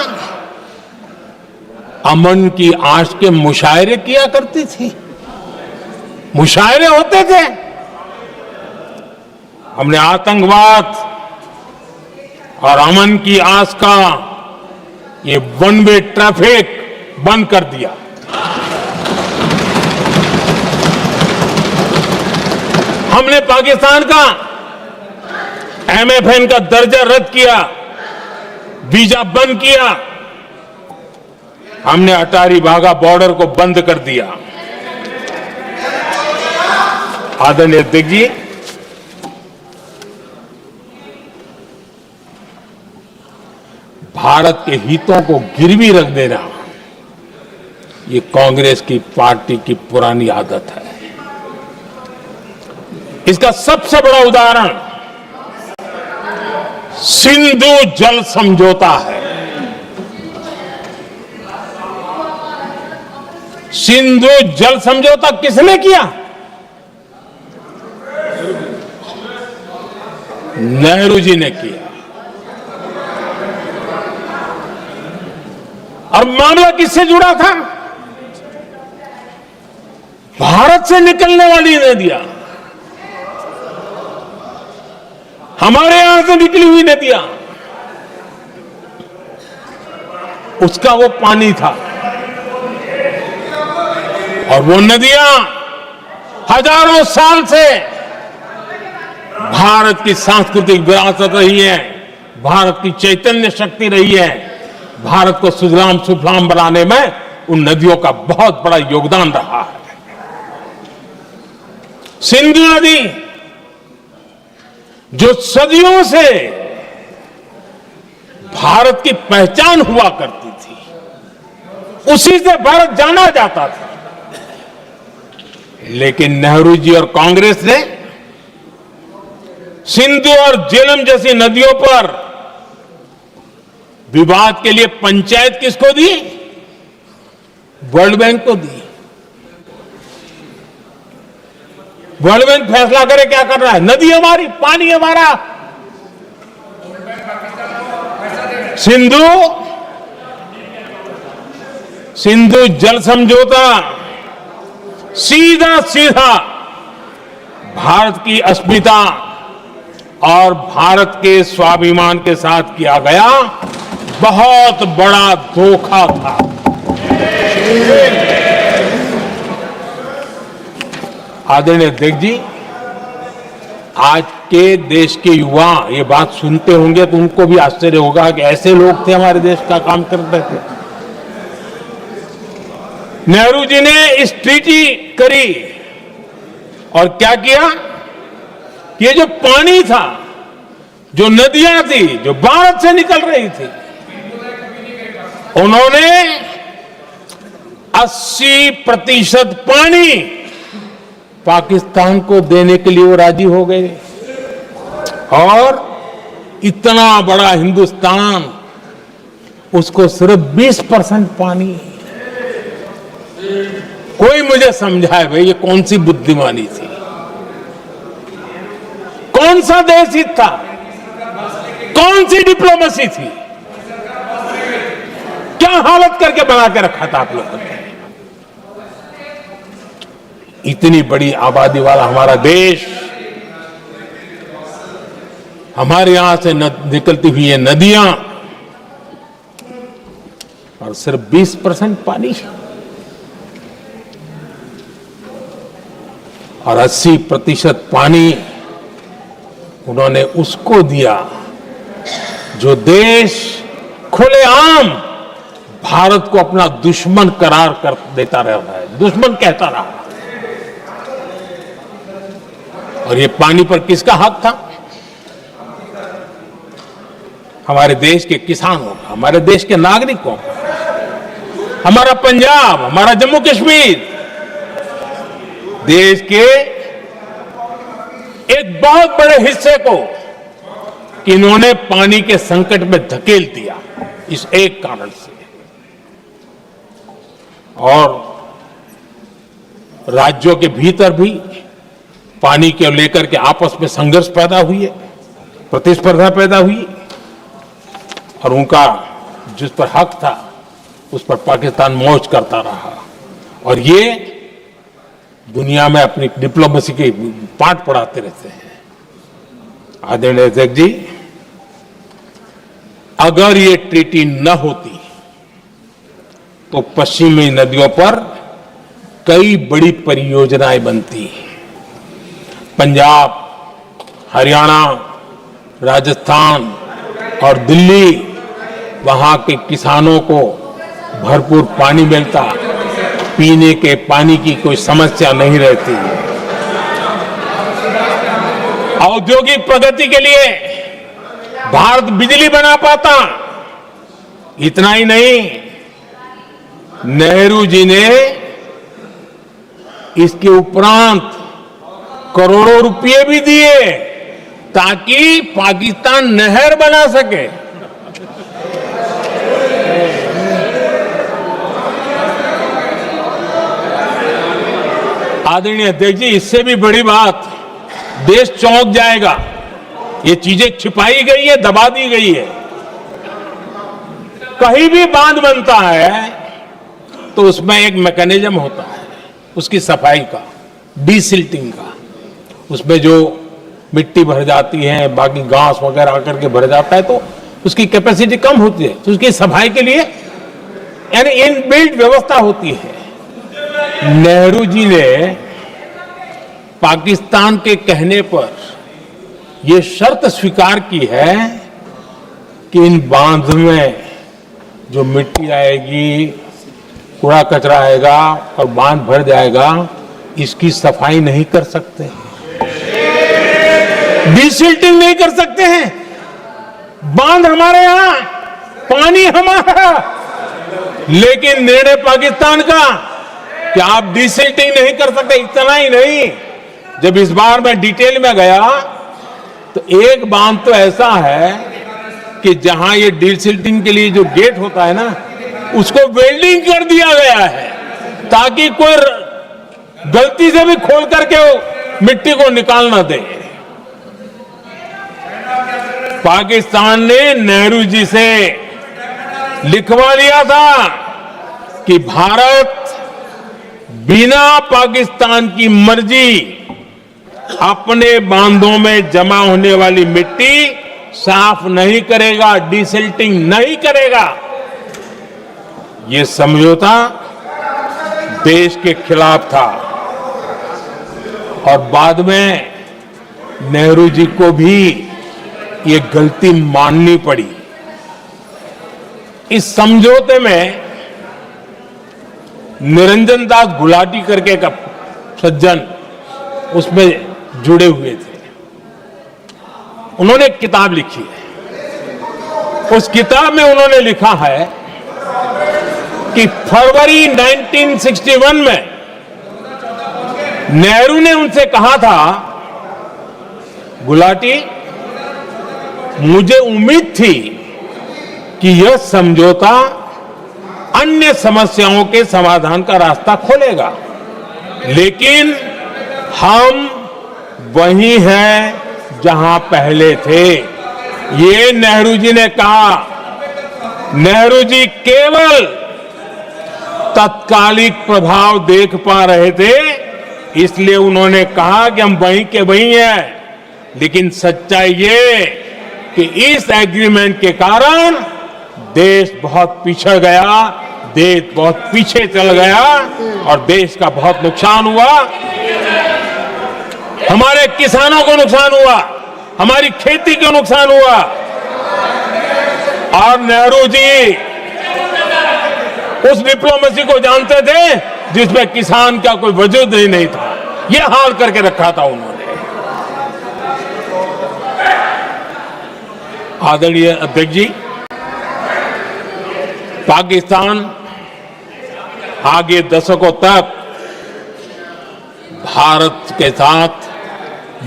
अमन की आश के मुशायरे किया करती थी। मुशायरे होते थे। हमने आतंकवाद और अमन की आस का ये वन वे ट्रैफिक बंद कर दिया। हमने पाकिस्तान का एमएफएन का दर्जा रद्द किया, वीजा बंद किया। हमने अटारी वाघा बॉर्डर को बंद कर दिया। आदरणीय अध्यक्ष जी, भारत के हितों को गिरवी रख देना ये कांग्रेस की पार्टी की पुरानी आदत है। इसका सबसे बड़ा उदाहरण सिंधु जल समझौता है। सिंधु जल समझौता किसने किया? नेहरू जी ने किया। और मामला किससे जुड़ा था? भारत से निकलने वाली नदियां, हमारे यहां से निकली हुई नदियां, उसका वो पानी था। और वो नदियां हजारों साल से भारत की सांस्कृतिक विरासत रही है, भारत की चैतन्य शक्ति रही है। भारत को सुजलाम सुफलाम बनाने में उन नदियों का बहुत बड़ा योगदान रहा है। सिंधु नदी जो सदियों से भारत की पहचान हुआ करती थी, उसी से भारत जाना जाता था। लेकिन नेहरू जी और कांग्रेस ने सिंधु और झेलम जैसी नदियों पर विवाद के लिए पंचायत किसको दी? वर्ल्ड बैंक को दी। वर्ल्ड बैंक फैसला करे क्या कर रहा है। नदी हमारी, पानी हमारा। सिंधु जल समझौता सीधा सीधा भारत की अस्मिता और भारत के स्वाभिमान के साथ किया गया बहुत बड़ा धोखा था। आदरणीय अध्यक्ष जी, आज के देश के युवा ये बात सुनते होंगे तो उनको भी आश्चर्य होगा कि ऐसे लोग थे हमारे देश का काम करते थे। नेहरू जी ने इस ट्रीटी करी और क्या किया? ये जो पानी था, जो नदियां थी, जो भारत से निकल रही थी, उन्होंने 80% पानी पाकिस्तान को देने के लिए वो राजी हो गए। और इतना बड़ा हिंदुस्तान, उसको सिर्फ 20% पानी। कोई मुझे समझाए भाई ये कौन सी बुद्धिमानी थी, कौन सा देश हित था, कौन सी डिप्लोमेसी थी क्या हालत करके बना के रखा था आप लोगों ने। इतनी बड़ी आबादी वाला हमारा देश, हमारे यहां से निकलती हुई ये नदियां, और सिर्फ 20% पानी और 80% पानी उन्होंने उसको दिया जो देश खुलेआम भारत को अपना दुश्मन करार कर देता रहा है, दुश्मन कहता रहा। और ये पानी पर किसका हक था? हमारे देश के किसानों का, हमारे देश के नागरिकों का, हमारा पंजाब, हमारा जम्मू कश्मीर, देश के एक बहुत बड़े हिस्से को इन्होंने पानी के संकट में धकेल दिया, इस एक कारण से। और राज्यों के भीतर भी पानी के लेकर के आपस में संघर्ष पैदा हुई है, प्रतिस्पर्धा पैदा हुई, और उनका जिस पर हक था उस पर पाकिस्तान मौज करता रहा। और ये दुनिया में अपनी डिप्लोमेसी के पाठ पढ़ाते रहते हैं। आदरणीय अध्यक्ष जी, अगर ये ट्रीटी न होती तो पश्चिमी नदियों पर कई बड़ी परियोजनाएं बनती। पंजाब, हरियाणा, राजस्थान और दिल्ली, वहां के किसानों को भरपूर पानी मिलता, पीने के पानी की कोई समस्या नहीं रहती। औद्योगिक प्रगति के लिए भारत बिजली बना पाता। इतना ही नहीं, नेहरू जी ने इसके उपरांत करोड़ों रुपए भी दिए ताकि पाकिस्तान नहर बना सके। आदरणीय अध्यक्ष जी, इससे भी बड़ी बात, देश चौंक जाएगा। ये चीजें छिपाई गई है, दबा दी गई है। कहीं भी बांध बनता है तो उसमें एक मैकेनिज्म होता है उसकी सफाई का, डीसिल्टिंग का। उसमें जो मिट्टी भर जाती है, बाकी घास वगैरह आकर के भर जाता है, तो उसकी कैपेसिटी कम होती है, तो उसकी सफाई के लिए यानी इनबिल्ट व्यवस्था होती है। नेहरू जी ने पाकिस्तान के कहने पर यह शर्त स्वीकार की है कि इन बांध में जो मिट्टी आएगी, कूड़ा कचरा आएगा और बांध भर जाएगा, इसकी सफाई नहीं कर सकते, डीसिल्टिंग नहीं कर सकते हैं। बांध हमारे यहां, पानी हमारा, लेकिन निर्णय पाकिस्तान का कि आप डीसिल्टिंग नहीं कर सकते। इतना ही नहीं, जब इस बार मैं डिटेल में गया तो एक बांध तो ऐसा है कि जहां ये डीसिल्टिंग के लिए जो गेट होता है ना, उसको वेल्डिंग कर दिया गया है ताकि कोई गलती से भी खोल करके वो मिट्टी को निकाल ना दे। पाकिस्तान ने नेहरू जी से लिखवा लिया था कि भारत बिना पाकिस्तान की मर्जी अपने बांधों में जमा होने वाली मिट्टी साफ नहीं करेगा, डीसिल्टिंग नहीं करेगा। ये समझौता देश के खिलाफ था और बाद में नेहरू जी को भी ये गलती माननी पड़ी। इस समझौते में निरंजन दास गुलाटी करके का सज्जन उसमें जुड़े हुए थे। उन्होंने एक किताब लिखी है। उस किताब में उन्होंने लिखा है कि फरवरी 1961 में नेहरू ने उनसे कहा था, गुलाटी, मुझे उम्मीद थी कि यह समझौता अन्य समस्याओं के समाधान का रास्ता खोलेगा, लेकिन हम वही हैं जहां पहले थे। ये नेहरू जी ने कहा नेहरू जी केवल तत्कालिक प्रभाव देख पा रहे थे, इसलिए उन्होंने कहा कि हम वहीं के वहीं हैं। लेकिन सच्चाई ये कि इस एग्रीमेंट के कारण देश बहुत पिछड़ गया, देश बहुत पीछे चल गया और देश का बहुत नुकसान हुआ। हमारे किसानों को नुकसान हुआ, हमारी खेती को नुकसान हुआ। और नेहरू जी उस डिप्लोमेसी को जानते थे जिसमें किसान का कोई वजूद ही नहीं था। यह हाल करके रखा था उन्होंने। आदरणीय अध्यक्ष जी, पाकिस्तान आगे दशकों तक भारत के साथ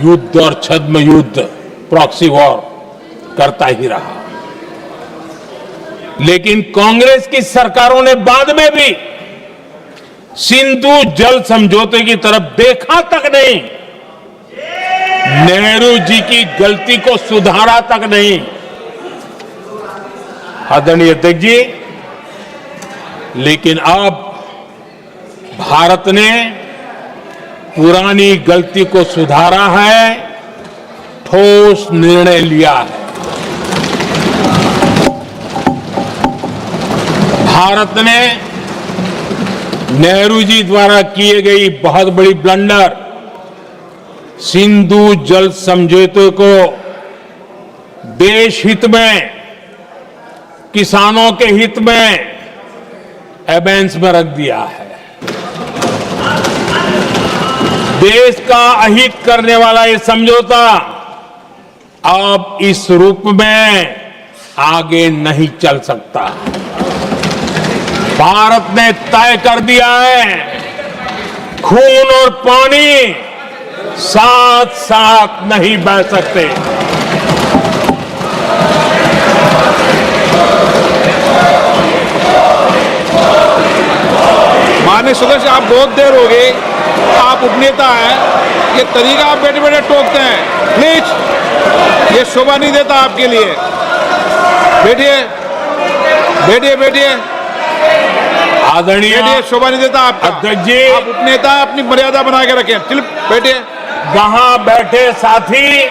युद्ध और छद्म युद्ध, प्रॉक्सी वॉर करता ही रहा। लेकिन कांग्रेस की सरकारों ने बाद में भी सिंधु जल समझौते की तरफ देखा तक नहीं, नेहरू जी की गलती को सुधारा तक नहीं। आदरणीय अध्यक्ष जी, लेकिन अब भारत ने पुरानी गलती को सुधारा है, ठोस निर्णय लिया है। भारत ने नेहरू जी द्वारा किए गई बहुत बड़ी ब्लंडर, सिंधु जल समझौते को देश हित में, किसानों के हित में एबेंस में रख दिया है। देश का अहित करने वाला ये समझौता अब इस रूप में आगे नहीं चल सकता। भारत ने तय कर दिया है, खून और पानी साथ साथ नहीं बह सकते। माननीय सदस्य, आप बहुत देर हो गई, आप उपनेता हैं, ये तरीका आप बैठे बैठे टोकते हैं, प्लीज ये शोभा नहीं देता आपके लिए। बैठिए बैठिए बैठिए आदरणीय, शोभा नहीं देता आपका। अध्यक्ष जी, आप उपनेता, अपनी मर्यादा बना के रखें। चल बैठिए। वहां बैठे साथी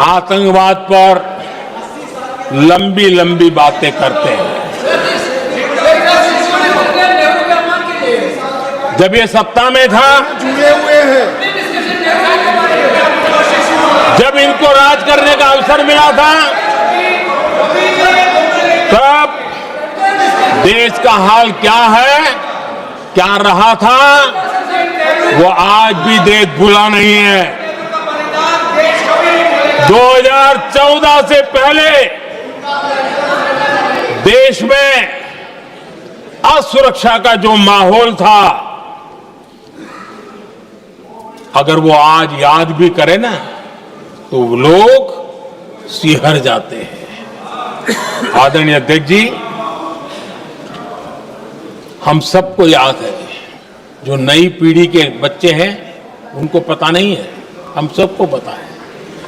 आतंकवाद पर लंबी लंबी बातें करते हैं। जब ये सत्ता में था, जुड़े हुए हैं, जब इनको राज करने का अवसर मिला था, तब देश का हाल क्या है, क्या रहा था, वो आज भी देश भूला नहीं है। 2014 से पहले देश में असुरक्षा का जो माहौल था, अगर वो आज याद भी करे ना, तो लोग सिहर जाते हैं। आदरणीय अध्यक्ष जी, हम सबको याद है, जो नई पीढ़ी के बच्चे हैं उनको पता नहीं है, हम सबको पता है।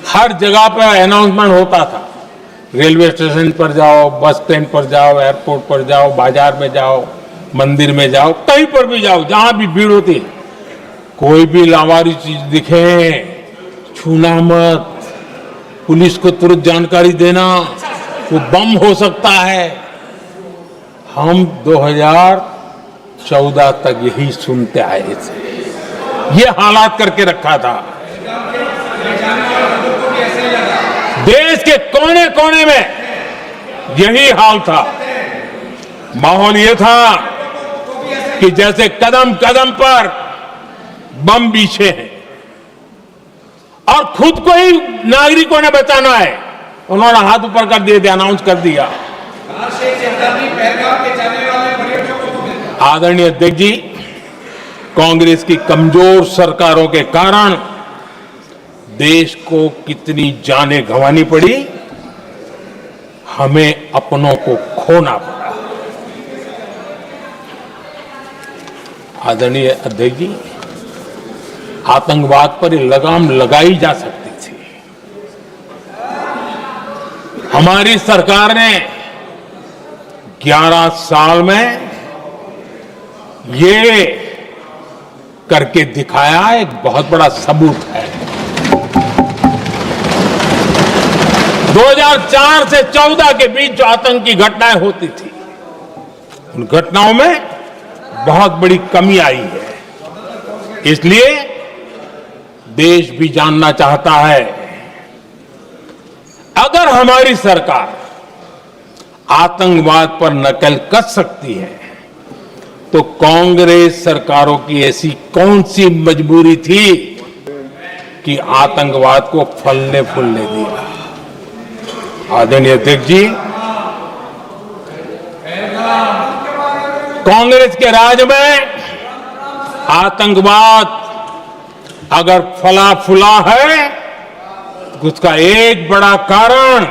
हर जगह पर अनाउंसमेंट होता था, रेलवे स्टेशन पर जाओ, बस स्टैंड पर जाओ, एयरपोर्ट पर जाओ, बाजार में जाओ, मंदिर में जाओ, कहीं पर भी जाओ, जहां भी भीड़ होती है, कोई भी लावारिस चीज दिखे छूना मत, पुलिस को तुरंत जानकारी देना, वो बम हो सकता है। हम 2014 तक यही सुनते आए थे, ये हालात करके रखा था। देश के कोने कोने में यही हाल था। माहौल ये था कि जैसे कदम कदम पर बम बिछे हैं और खुद को ही नागरिकों ने बचाना है, उन्होंने हाथ ऊपर कर दिए थे, अनाउंस कर दिया। आदरणीय अध्यक्ष जी, कांग्रेस की कमजोर सरकारों के कारण देश को कितनी जानें गंवानी पड़ी, हमें अपनों को खोना पड़ा। आदरणीय अध्यक्ष जी, आतंकवाद पर लगाम लगाई जा सकती थी। हमारी सरकार ने 11 साल में ये करके दिखाया एक बहुत बड़ा सबूत है। 2004 से 14 के बीच जो आतंकी घटनाएं होती थी, उन घटनाओं में बहुत बड़ी कमी आई है। इसलिए देश भी जानना चाहता है, अगर हमारी सरकार आतंकवाद पर नकेल कस सकती है तो कांग्रेस सरकारों की ऐसी कौन सी मजबूरी थी कि आतंकवाद को फलने फूलने दिया। आदरणीय अध्यक्ष जी, कांग्रेस के राज में आतंकवाद अगर फला फूला है तो उसका एक बड़ा कारण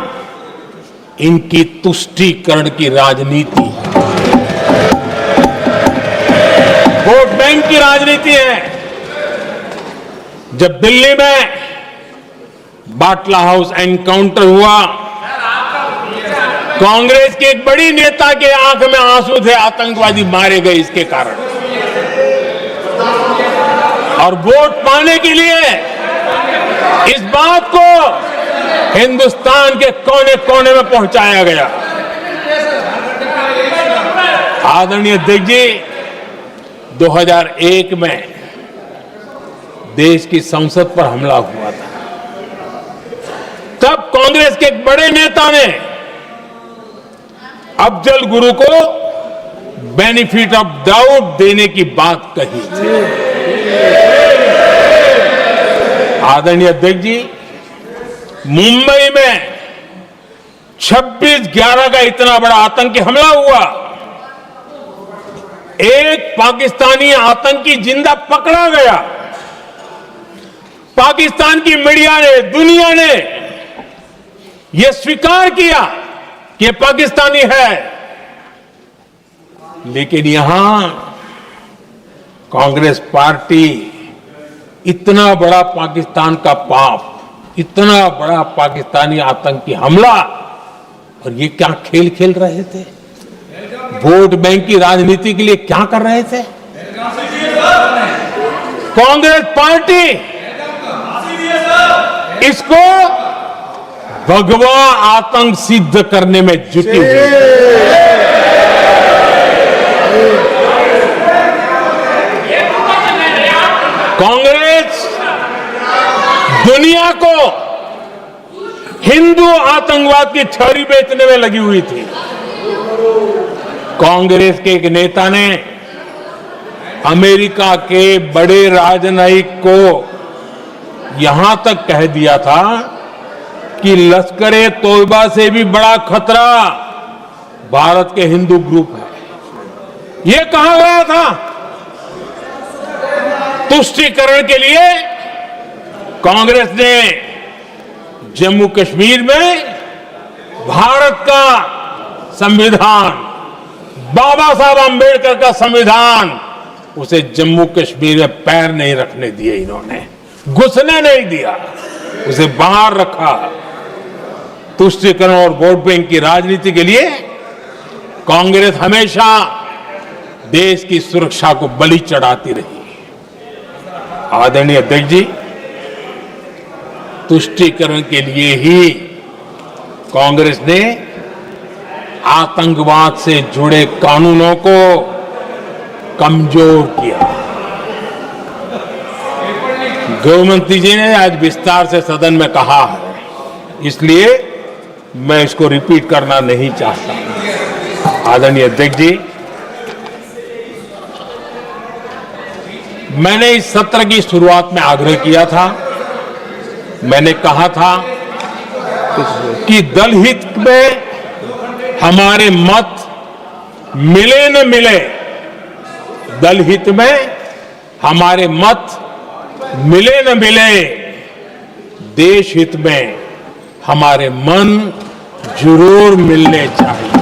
इनकी तुष्टीकरण की राजनीति है, वोट बैंक की राजनीति है। जब दिल्ली में बाटला हाउस एनकाउंटर हुआ, कांग्रेस के एक बड़ी नेता के आंख में आंसू थे, आतंकवादी मारे गए इसके कारण। और वोट पाने के लिए इस बात को हिंदुस्तान के कोने कोने में पहुंचाया गया। आदरणीय अध्यक्ष जी, 2001 में देश की संसद पर हमला हुआ था। तब कांग्रेस के एक बड़े नेता ने अफजल गुरु को बेनिफिट ऑफ डाउट देने की बात कही थी। आदरणीय अध्यक्ष जी, मुंबई में 26/11 का इतना बड़ा आतंकी हमला हुआ, एक पाकिस्तानी आतंकी जिंदा पकड़ा गया। पाकिस्तान की मीडिया ने, दुनिया ने यह स्वीकार किया कि यह पाकिस्तानी है, लेकिन यहां कांग्रेस पार्टी इतना बड़ा पाकिस्तान का पाप, इतना बड़ा पाकिस्तानी आतंकी हमला, और ये क्या खेल खेल रहे थे? वोट बैंक की राजनीति के लिए क्या कर रहे थे? कांग्रेस पार्टी इसको भगवा आतंक सिद्ध करने में जुटी हुई है। कांग्रेस दुनिया को हिंदू आतंकवाद की थ्योरी बेचने में लगी हुई थी। कांग्रेस के एक नेता ने अमेरिका के बड़े राजनयिक को यहां तक कह दिया था कि लश्कर-ए तोयबा से भी बड़ा खतरा भारत के हिंदू ग्रुप है। यह कहा गया था। तुष्टीकरण के लिए कांग्रेस ने जम्मू कश्मीर में भारत का संविधान, बाबा साहब अंबेडकर का संविधान, उसे जम्मू कश्मीर में पैर नहीं रखने दिए। इन्होंने घुसने नहीं दिया, उसे बाहर रखा। तुष्टीकरण और वोट बैंक की राजनीति के लिए कांग्रेस हमेशा देश की सुरक्षा को बलि चढ़ाती रही। आदरणीय अध्यक्ष जी, तुष्टीकरण के लिए ही कांग्रेस ने आतंकवाद से जुड़े कानूनों को कमजोर किया। गृहमंत्री जी ने आज विस्तार से सदन में कहा है, इसलिए मैं इसको रिपीट करना नहीं चाहता। आदरणीय अध्यक्ष जी, मैंने इस सत्र की शुरुआत में आग्रह किया था, मैंने कहा था कि दल हित में हमारे मत मिले न मिले, दल हित में हमारे मत मिले न मिले, देश हित में हमारे मन जरूर मिलने चाहिए।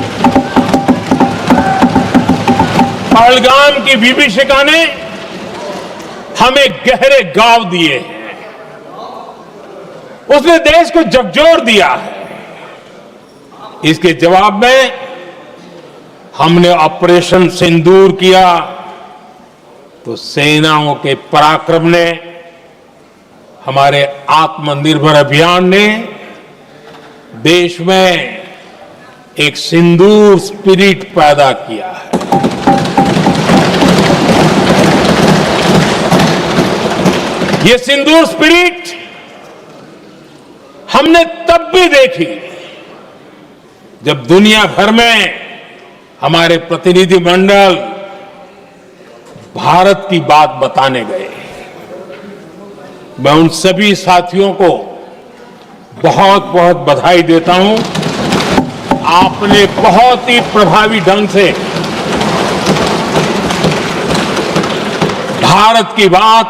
पहलगाम की विभीषिका ने हमें गहरे घाव दिए हैं, उसने देश को झकझोर दिया है। इसके जवाब में हमने ऑपरेशन सिंदूर किया तो सेनाओं के पराक्रम ने, हमारे आत्मनिर्भर अभियान ने देश में एक सिंदूर स्पिरिट पैदा किया है। ये सिंदूर स्पिरिट हमने तब भी देखी जब दुनिया भर में हमारे प्रतिनिधि मंडल भारत की बात बताने गए। मैं उन सभी साथियों को बहुत बहुत बधाई देता हूं। आपने बहुत ही प्रभावी ढंग से भारत की बात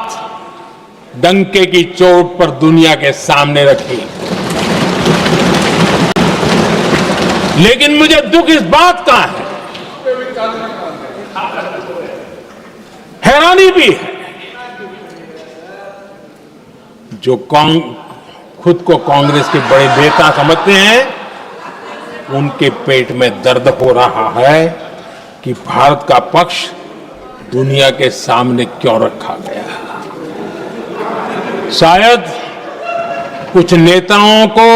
डंके की चोट पर दुनिया के सामने रखी। लेकिन मुझे दुख इस बात का है, हैरानी भी है, जो खुद को कांग्रेस के बड़े नेता समझते हैं, उनके पेट में दर्द हो रहा है कि भारत का पक्ष दुनिया के सामने क्यों रखा गया। शायद कुछ नेताओं को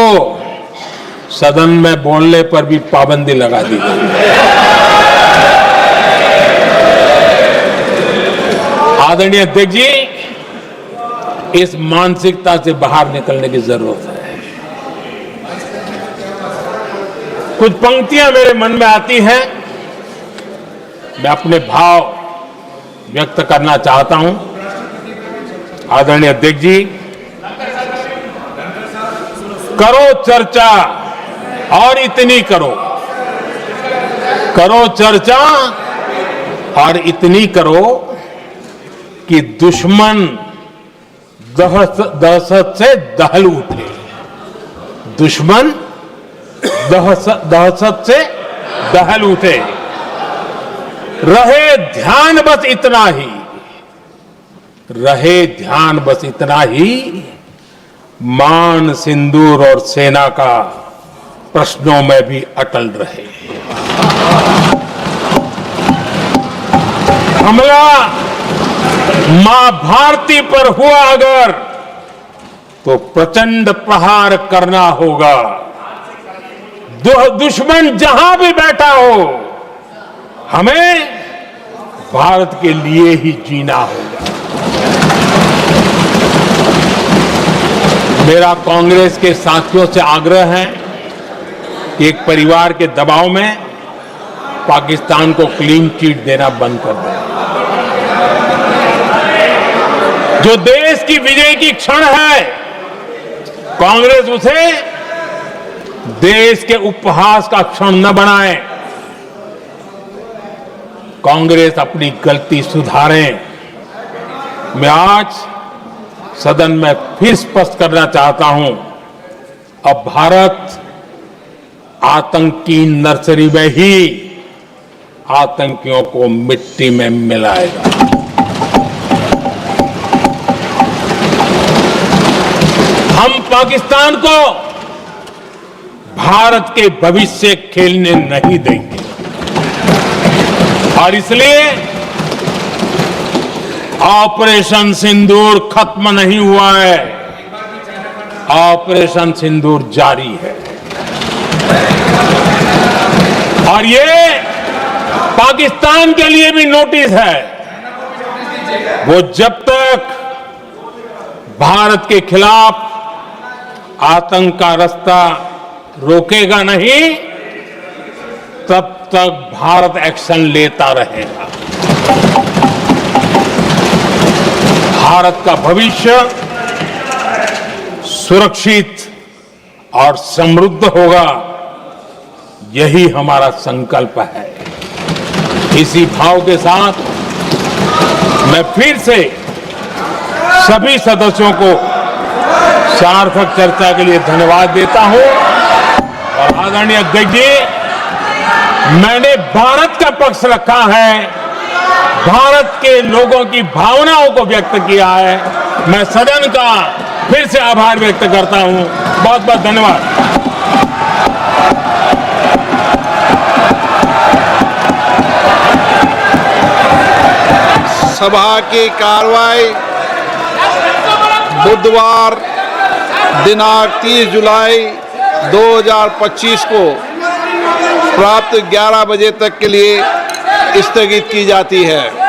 सदन में बोलने पर भी पाबंदी लगा दी गई। आदरणीय अध्यक्ष जी, इस मानसिकता से बाहर निकलने की जरूरत है। कुछ पंक्तियां मेरे मन में आती हैं, मैं अपने भाव व्यक्त करना चाहता हूं। आदरणीय अध्यक्ष जी, करो चर्चा और इतनी करो, करो चर्चा और इतनी करो कि दुश्मन दहशत से दहल उठे। दुश्मन दहशत से दहल उठे। रहे ध्यान बस इतना ही, रहे ध्यान बस इतना ही, मान सिंदूर और सेना का प्रश्नों में भी अटल रहे। हमला मां भारती पर हुआ अगर, तो प्रचंड प्रहार करना होगा। दुश्मन जहां भी बैठा हो, हमें भारत के लिए ही जीना होगा। मेरा कांग्रेस के साथियों से आग्रह है कि एक परिवार के दबाव में पाकिस्तान को क्लीन चिट देना बंद कर दें। जो देश की विजय की क्षण है, कांग्रेस उसे देश के उपहास का क्षण न बनाए। कांग्रेस अपनी गलती सुधारें। मैं आज सदन में फिर स्पष्ट करना चाहता हूं, अब भारत आतंकी नर्सरी में ही आतंकियों को मिट्टी में मिलाएगा। हम पाकिस्तान को भारत के भविष्य खेलने नहीं देंगे और इसलिए ऑपरेशन सिंदूर खत्म नहीं हुआ है, ऑपरेशन सिंदूर जारी है। और ये पाकिस्तान के लिए भी नोटिस है। वो जब तक भारत के खिलाफ आतंक का रास्ता रोकेगा नहीं, तब तक भारत एक्शन लेता रहेगा। भारत का भविष्य सुरक्षित और समृद्ध होगा, यही हमारा संकल्प है। इसी भाव के साथ मैं फिर से सभी सदस्यों को सार्थक चर्चा के लिए धन्यवाद देता हूं। और आदरणीय अध्यक्ष जी, मैंने भारत का पक्ष रखा है, भारत के लोगों की भावनाओं को व्यक्त किया है। मैं सदन का फिर से आभार व्यक्त करता हूं। बहुत बहुत धन्यवाद। सभा की कार्रवाई बुधवार दिनांक 30 जुलाई 2025 को प्राप्त 11 बजे तक के लिए स्थगित की जाती है।